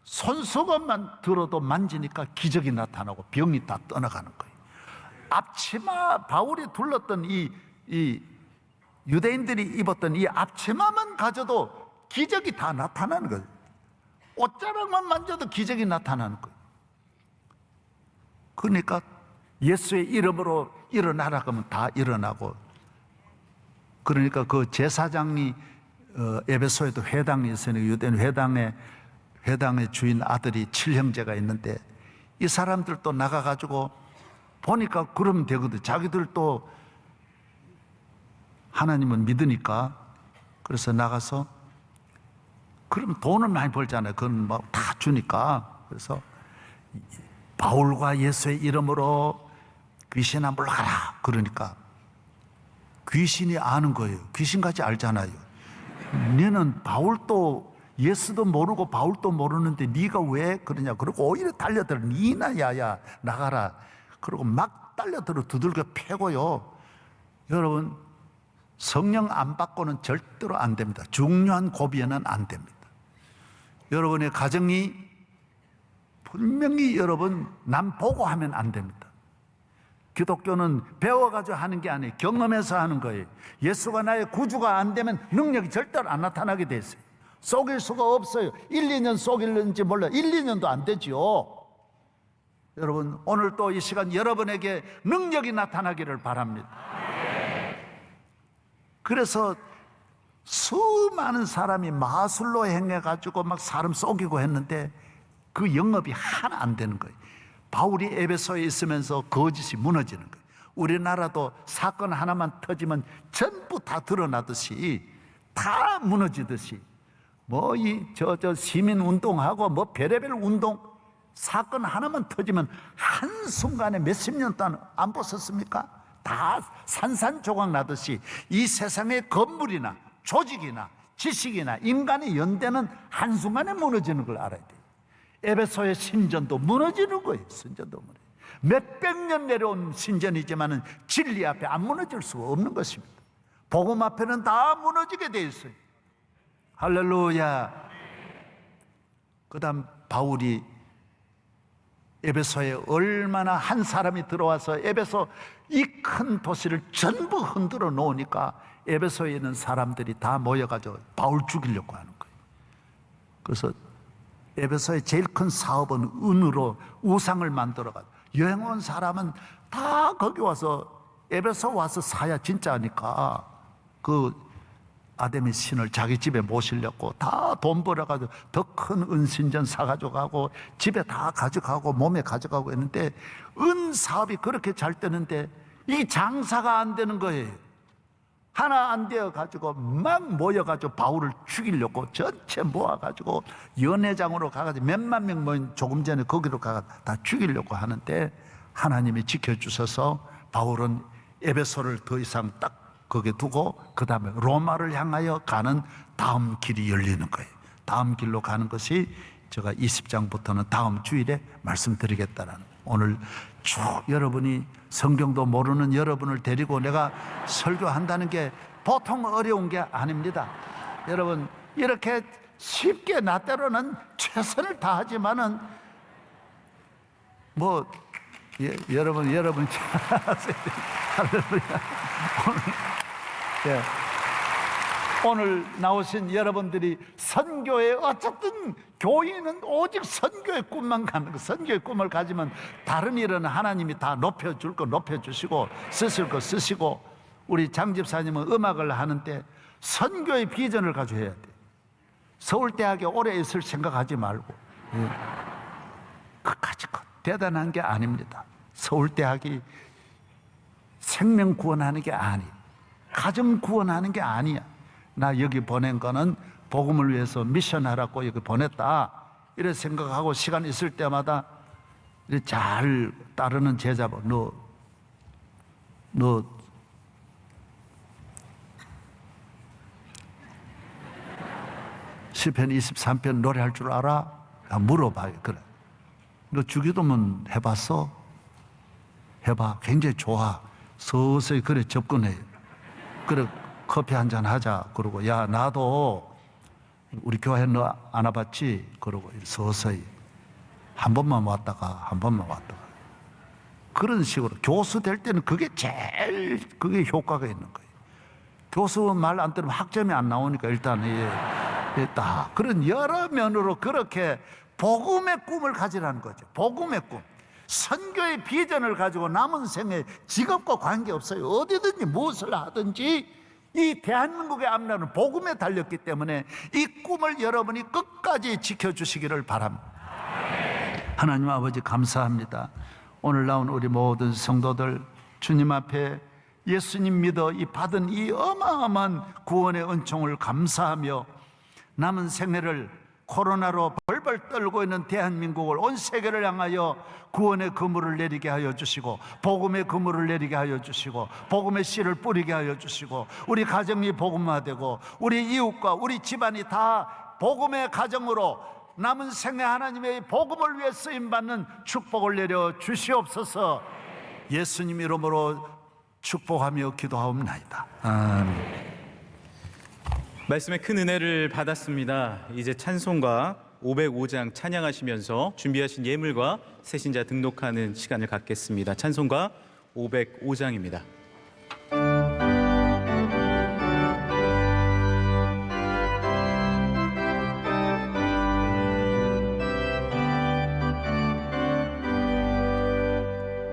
손수건만 들어도 만지니까 기적이 나타나고 병이 다 떠나가는 거예요. 앞치마, 바울이 둘렀던 이 유대인들이 입었던 이 앞치마만 가져도 기적이 다 나타나는 거예요. 옷자락만 만져도 기적이 나타나는 거예요. 그러니까 예수의 이름으로 일어나라 그러면 다 일어나고, 그러니까 그 제사장이 에베소에도 회당이 있으니 유대인 회당의 주인 아들이 7형제가 있는데 이 사람들도 나가가지고 보니까 그러면 되거든. 자기들도 하나님은 믿으니까. 그래서 나가서 그러면 돈을 많이 벌잖아요. 그건 뭐 다 주니까. 그래서 바울과 예수의 이름으로 귀신아 물러가라. 그러니까 귀신이 아는 거예요. 귀신같이 알잖아요. 너는 바울도 예수도 모르고 바울도 모르는데 네가 왜 그러냐. 그리고 오히려 달려들어. 니나 야야 나가라. 그리고 막 달려들어 두들겨 패고요. 여러분, 성령 안 받고는 절대로 안 됩니다. 중요한 고비에는 안 됩니다. 여러분의 가정이 분명히 여러분 남 보고 하면 안 됩니다. 기독교는 배워가지고 하는 게 아니에요. 경험해서 하는 거예요. 예수가 나의 구주가 안 되면 능력이 절대로 안 나타나게 돼 있어요. 속일 수가 없어요. 1, 2년 속일는지 몰라요. 1, 2년도 안 되지요. 여러분, 오늘 또 이 시간 여러분에게 능력이 나타나기를 바랍니다. 그래서 수많은 사람이 마술로 행해가지고 막 사람 속이고 했는데 그 영업이 하나 안 되는 거예요. 바울이 에베소에 있으면서 거짓이 무너지는 거예요. 우리나라도 사건 하나만 터지면 전부 다 드러나듯이, 다 무너지듯이, 뭐 저 시민 운동하고 뭐 별의별 운동, 사건 하나만 터지면 한순간에 몇십 년 동안 안 보셨습니까? 다 산산조각 나듯이 이 세상의 건물이나 조직이나 지식이나 인간의 연대는 한순간에 무너지는 걸 알아야 돼요. 에베소의 신전도 무너지는 거예요. 신전도 무너져요. 몇백 년 내려온 신전이지만은 진리 앞에 안 무너질 수가 없는 것입니다. 복음 앞에는 다 무너지게 돼 있어요. 할렐루야. 그 다음 바울이 에베소에 얼마나 한 사람이 들어와서 에베소 이 큰 도시를 전부 흔들어 놓으니까 에베소에 있는 사람들이 다 모여가지고 바울 죽이려고 하는 거예요. 그래서 에베소의 제일 큰 사업은 은으로 우상을 만들어가지고 여행 온 사람은 다 거기 와서 에베소 와서 사야 진짜니까 그 아데미 신을 자기 집에 모시려고 다 돈 벌어가지고 더 큰 은신전 사가지고 가고 집에 다 가져가고 몸에 가져가고 했는데 은 사업이 그렇게 잘 되는데 이 장사가 안 되는 거예요. 하나 안 되어가지고 막 모여가지고 바울을 죽이려고 전체 모아가지고 연회장으로 가가지고 몇만 명 모인 조금 전에 거기로 가가지고 다 죽이려고 하는데 하나님이 지켜주셔서 바울은 에베소를 더 이상 딱 거기에 두고 그 다음에 로마를 향하여 가는 다음 길이 열리는 거예요. 다음 길로 가는 것이 제가 20장부터는 다음 주일에 말씀드리겠다라는, 오늘 쭉 여러분이 성경도 모르는 여러분을 데리고 내가 설교한다는 게 보통 어려운 게 아닙니다. 여러분, 이렇게 쉽게 나 때로는 최선을 다하지만은 뭐 여러분 잘하세요. 할렐루야. 오늘 나오신 여러분들이 선교에 어쨌든 교인은 오직 선교의 꿈만 가는 거, 선교의 꿈을 가지면 다른 일은 하나님이 다 높여줄 거 높여주시고 쓰실 거 쓰시고, 우리 장 집사님은 음악을 하는데 선교의 비전을 가지고 해야 돼. 서울대학에 오래 있을 생각하지 말고 그까지 대단한 게 아닙니다. 서울대학이 생명 구원하는 게 아니야. 가정 구원하는 게 아니야. 나 여기 보낸 거는 복음을 위해서 미션하라고 여기 보냈다, 이래 생각하고 시간 있을 때마다 잘 따르는 제자고, 너 시편 23편 노래할 줄 알아? 물어봐요. 그래, 너 주기도문 해봤어? 해봐. 굉장히 좋아. 서서히 그래 접근해. 그래, 커피 한잔 하자. 그러고, 야, 나도 우리 교회 너 안 와봤지? 그러고 서서히 한 번만 왔다가 그런 식으로 교수 될 때는 그게 제일 효과가 있는 거예요. 교수 말 안 들으면 학점이 안 나오니까 일단 다 그런 여러 면으로 그렇게 복음의 꿈을 가지라는 거죠. 복음의 꿈, 선교의 비전을 가지고 남은 생에 직업과 관계없어요. 어디든지 무엇을 하든지 이 대한민국의 앞날은 복음에 달렸기 때문에 이 꿈을 여러분이 끝까지 지켜주시기를 바랍니다. 하나님 아버지, 감사합니다. 오늘 나온 우리 모든 성도들 주님 앞에 예수님 믿어 이 받은 이 어마어마한 구원의 은총을 감사하며 남은 생애를 코로나로 벌벌 떨고 있는 대한민국을, 온 세계를 향하여 구원의 그물을 내리게 하여 주시고, 복음의 그물을 내리게 하여 주시고, 복음의 씨를 뿌리게 하여 주시고, 우리 가정이 복음화되고 우리 이웃과 우리 집안이 다 복음의 가정으로 남은 생애 하나님의 복음을 위해 쓰임받는 축복을 내려 주시옵소서. 예수님 이름으로 축복하며 기도하옵나이다. 아멘. 말씀의 큰 은혜를 받았습니다. 이제 찬송가 505장 찬양하시면서 준비하신 예물과 새신자 등록하는 시간을 갖겠습니다. 찬송가 505장입니다.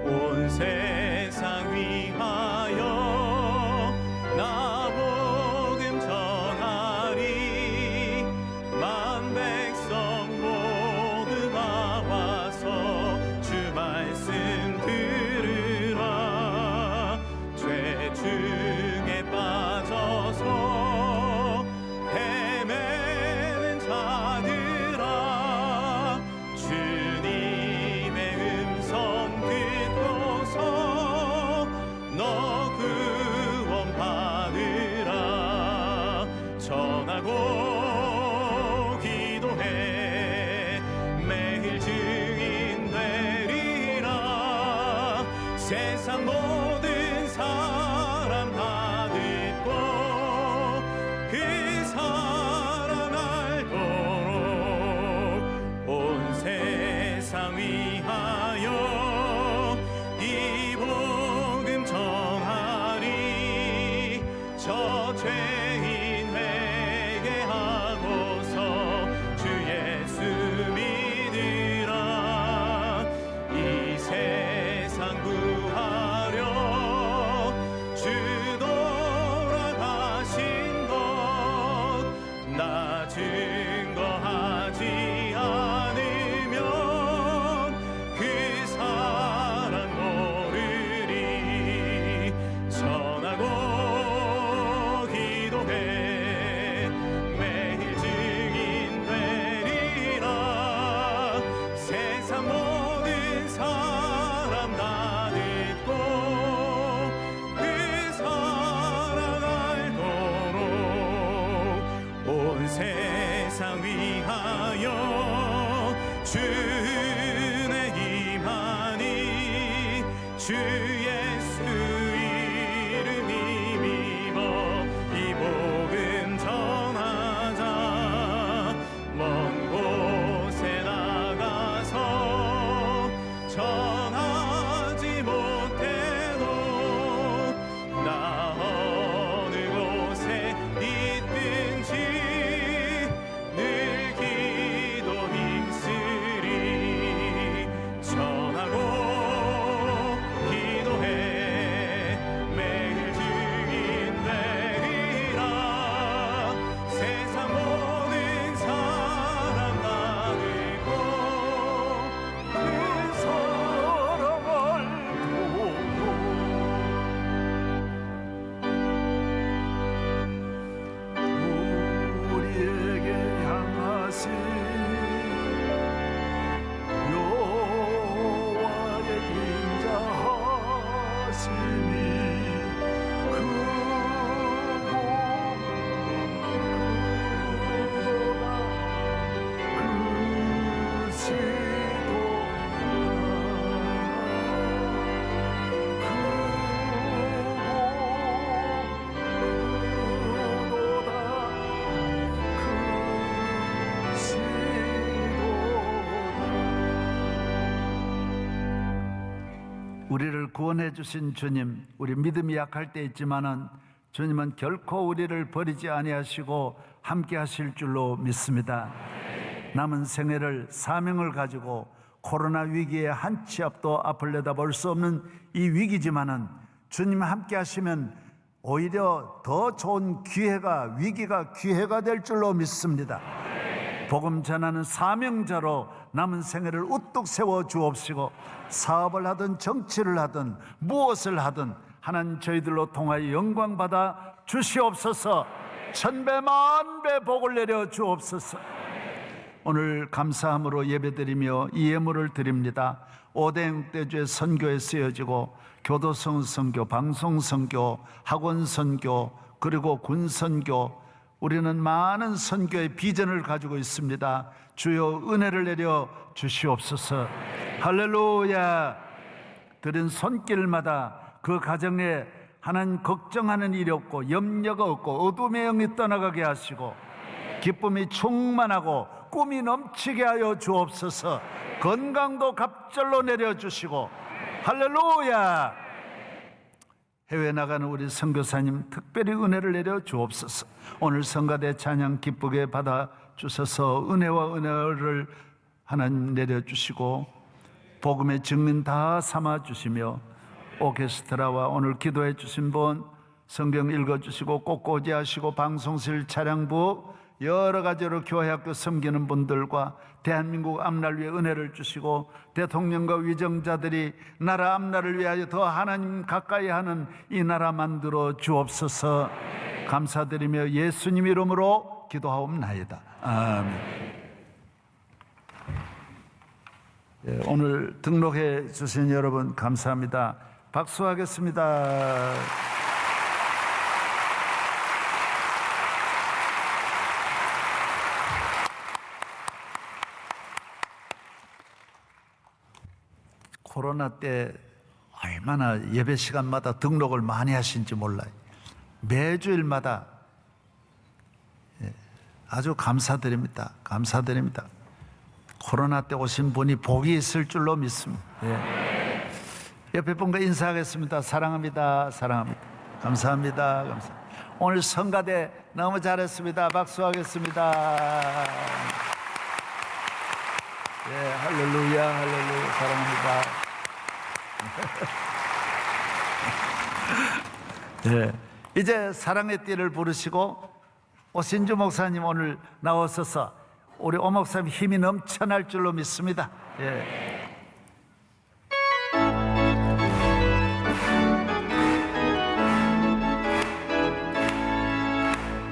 온 세상 위하여 나 복음 전하리. 만 백성 모두 나와서 주 말씀 들으라. 죄 중에 빠져서 헤매는 자들아, 주님의 음성 듣고서 너 구원 받으라. 전하고 기도해 매일 증인 되리라. 세상 모든 사람 다 듣고 그 사랑 알도록 온 세상 위하여 이 복음 전하리. 저 죄인 회개하고서 주 예수 믿으라. 이 세상 구하려 주 돌아가신 것 나 증거하지 않으면 그 사랑 모르리. 전하고 기도해 매일 증인 되리라. 세상 모든 사람 다 듣고 그 사랑 알도록 온 세상 위하여 주의 임하니. 주 예수 이름 힘입어 이 복음 전하자. 먼 곳에 나가서 전하지 못해도 나 어느 곳에 있든지 늘 기도 힘쓰리. 전하고 기도해 매일 증인 되리라. 세상 모든 사람 다 듣고 그 사랑 알도록 우리에게 향하신 여호와의 인자하심이 우리를 구원해 주신 주님, 우리 믿음이 약할 때 있지만은 주님은 결코 우리를 버리지 아니하시고 함께 하실 줄로 믿습니다. 남은 생애를 사명을 가지고 코로나 위기에 한 치 앞도 앞을 내다볼 수 없는 이 위기지만은 주님 함께 하시면 오히려 더 좋은 기회가, 위기가 기회가 될 줄로 믿습니다. 복음 전하는 사명자로 남은 생애를 우뚝 세워 주옵시고, 사업을 하든 정치를 하든 무엇을 하든 하나님 저희들로 통하여 영광 받아 주시옵소서. 천배 만배 복을 내려 주옵소서. 오늘 감사함으로 예배드리며 이 예물을 드립니다. 오대영대주의 선교에 쓰여지고 교도성 선교, 방송 선교, 학원 선교, 그리고 군 선교, 우리는 많은 선교의 비전을 가지고 있습니다. 주여 은혜를 내려 주시옵소서. 할렐루야. 들은 손길마다 그 가정에 하나님 걱정하는 일이 없고 염려가 없고 어둠의 영이 떠나가게 하시고 기쁨이 충만하고 꿈이 넘치게 하여 주옵소서. 건강도 갑절로 내려주시고 할렐루야. 해외 나가는 우리 선교사님 특별히 은혜를 내려 주옵소서. 오늘 성가대 찬양 기쁘게 받아 주셔서 은혜와 은혜를 하나님 내려주시고 복음의 증인 다 삼아 주시며 오케스트라와 오늘 기도해 주신 분, 성경 읽어주시고 꽃꽂이 하시고 방송실 차량부 여러 가지로 교회학교 섬기는 분들과 대한민국 앞날 위해 은혜를 주시고 대통령과 위정자들이 나라 앞날을 위하여 더 하나님 가까이 하는 이 나라 만들어 주옵소서. 감사드리며 예수님 이름으로 기도하옵나이다. 아멘. 예, 오늘 등록해 주신 여러분 감사합니다. 박수하겠습니다. 코로나 때 얼마나 예배 시간마다 등록을 많이 하신지 몰라요. 매주일마다 아주 감사드립니다. 감사드립니다. 코로나 때 오신 분이 복이 있을 줄로 믿습니다. 옆에 분과 인사하겠습니다. 사랑합니다. 사랑합니다. 감사합니다. 감사합니다. 오늘 성가대 너무 잘했습니다. 박수하겠습니다. 예, 할렐루야, 할렐루야, 사랑합니다. 예, 이제 사랑의 띠를 부르시고 오신주 목사님 오늘 나오셔서 우리 오 목사님 힘이 넘쳐날 줄로 믿습니다. 예.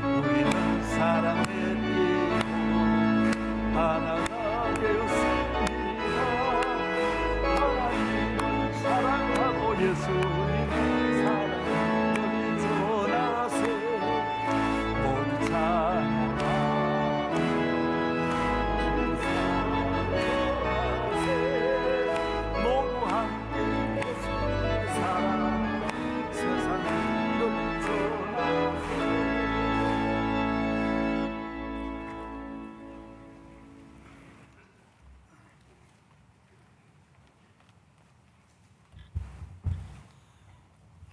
우리는 사랑의 띠로 하나가 되었습니다. 하나님을 사랑하고 예수님을 사랑하고 전하세 모두 찬양하세 모두 함께 예수님의 사랑 세상을 넘쳐나세.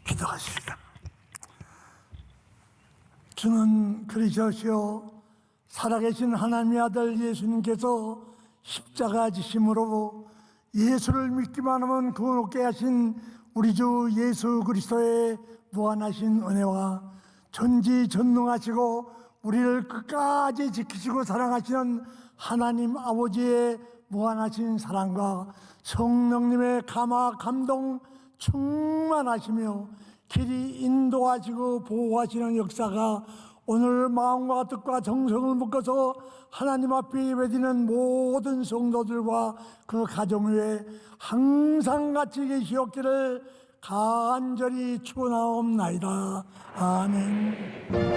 기도하십시다. 주는 그리스도시요 살아계신 하나님의 아들 예수님께서 십자가 지심으로 예수를 믿기만 하면 구원 얻게 하신 우리 주 예수 그리스도의 무한하신 은혜와 전지전능하시고 우리를 끝까지 지키시고 사랑하시는 하나님 아버지의 무한하신 사랑과 성령님의 감화 감동 충만하시며 길이 인도하시고 보호하시는 역사가 오늘 마음과 뜻과 정성을 묶어서 하나님 앞에 예배드리는 모든 성도들과 그 가정 위에 항상 같이 계시옵기를 간절히 축원하옵나이다. 아멘.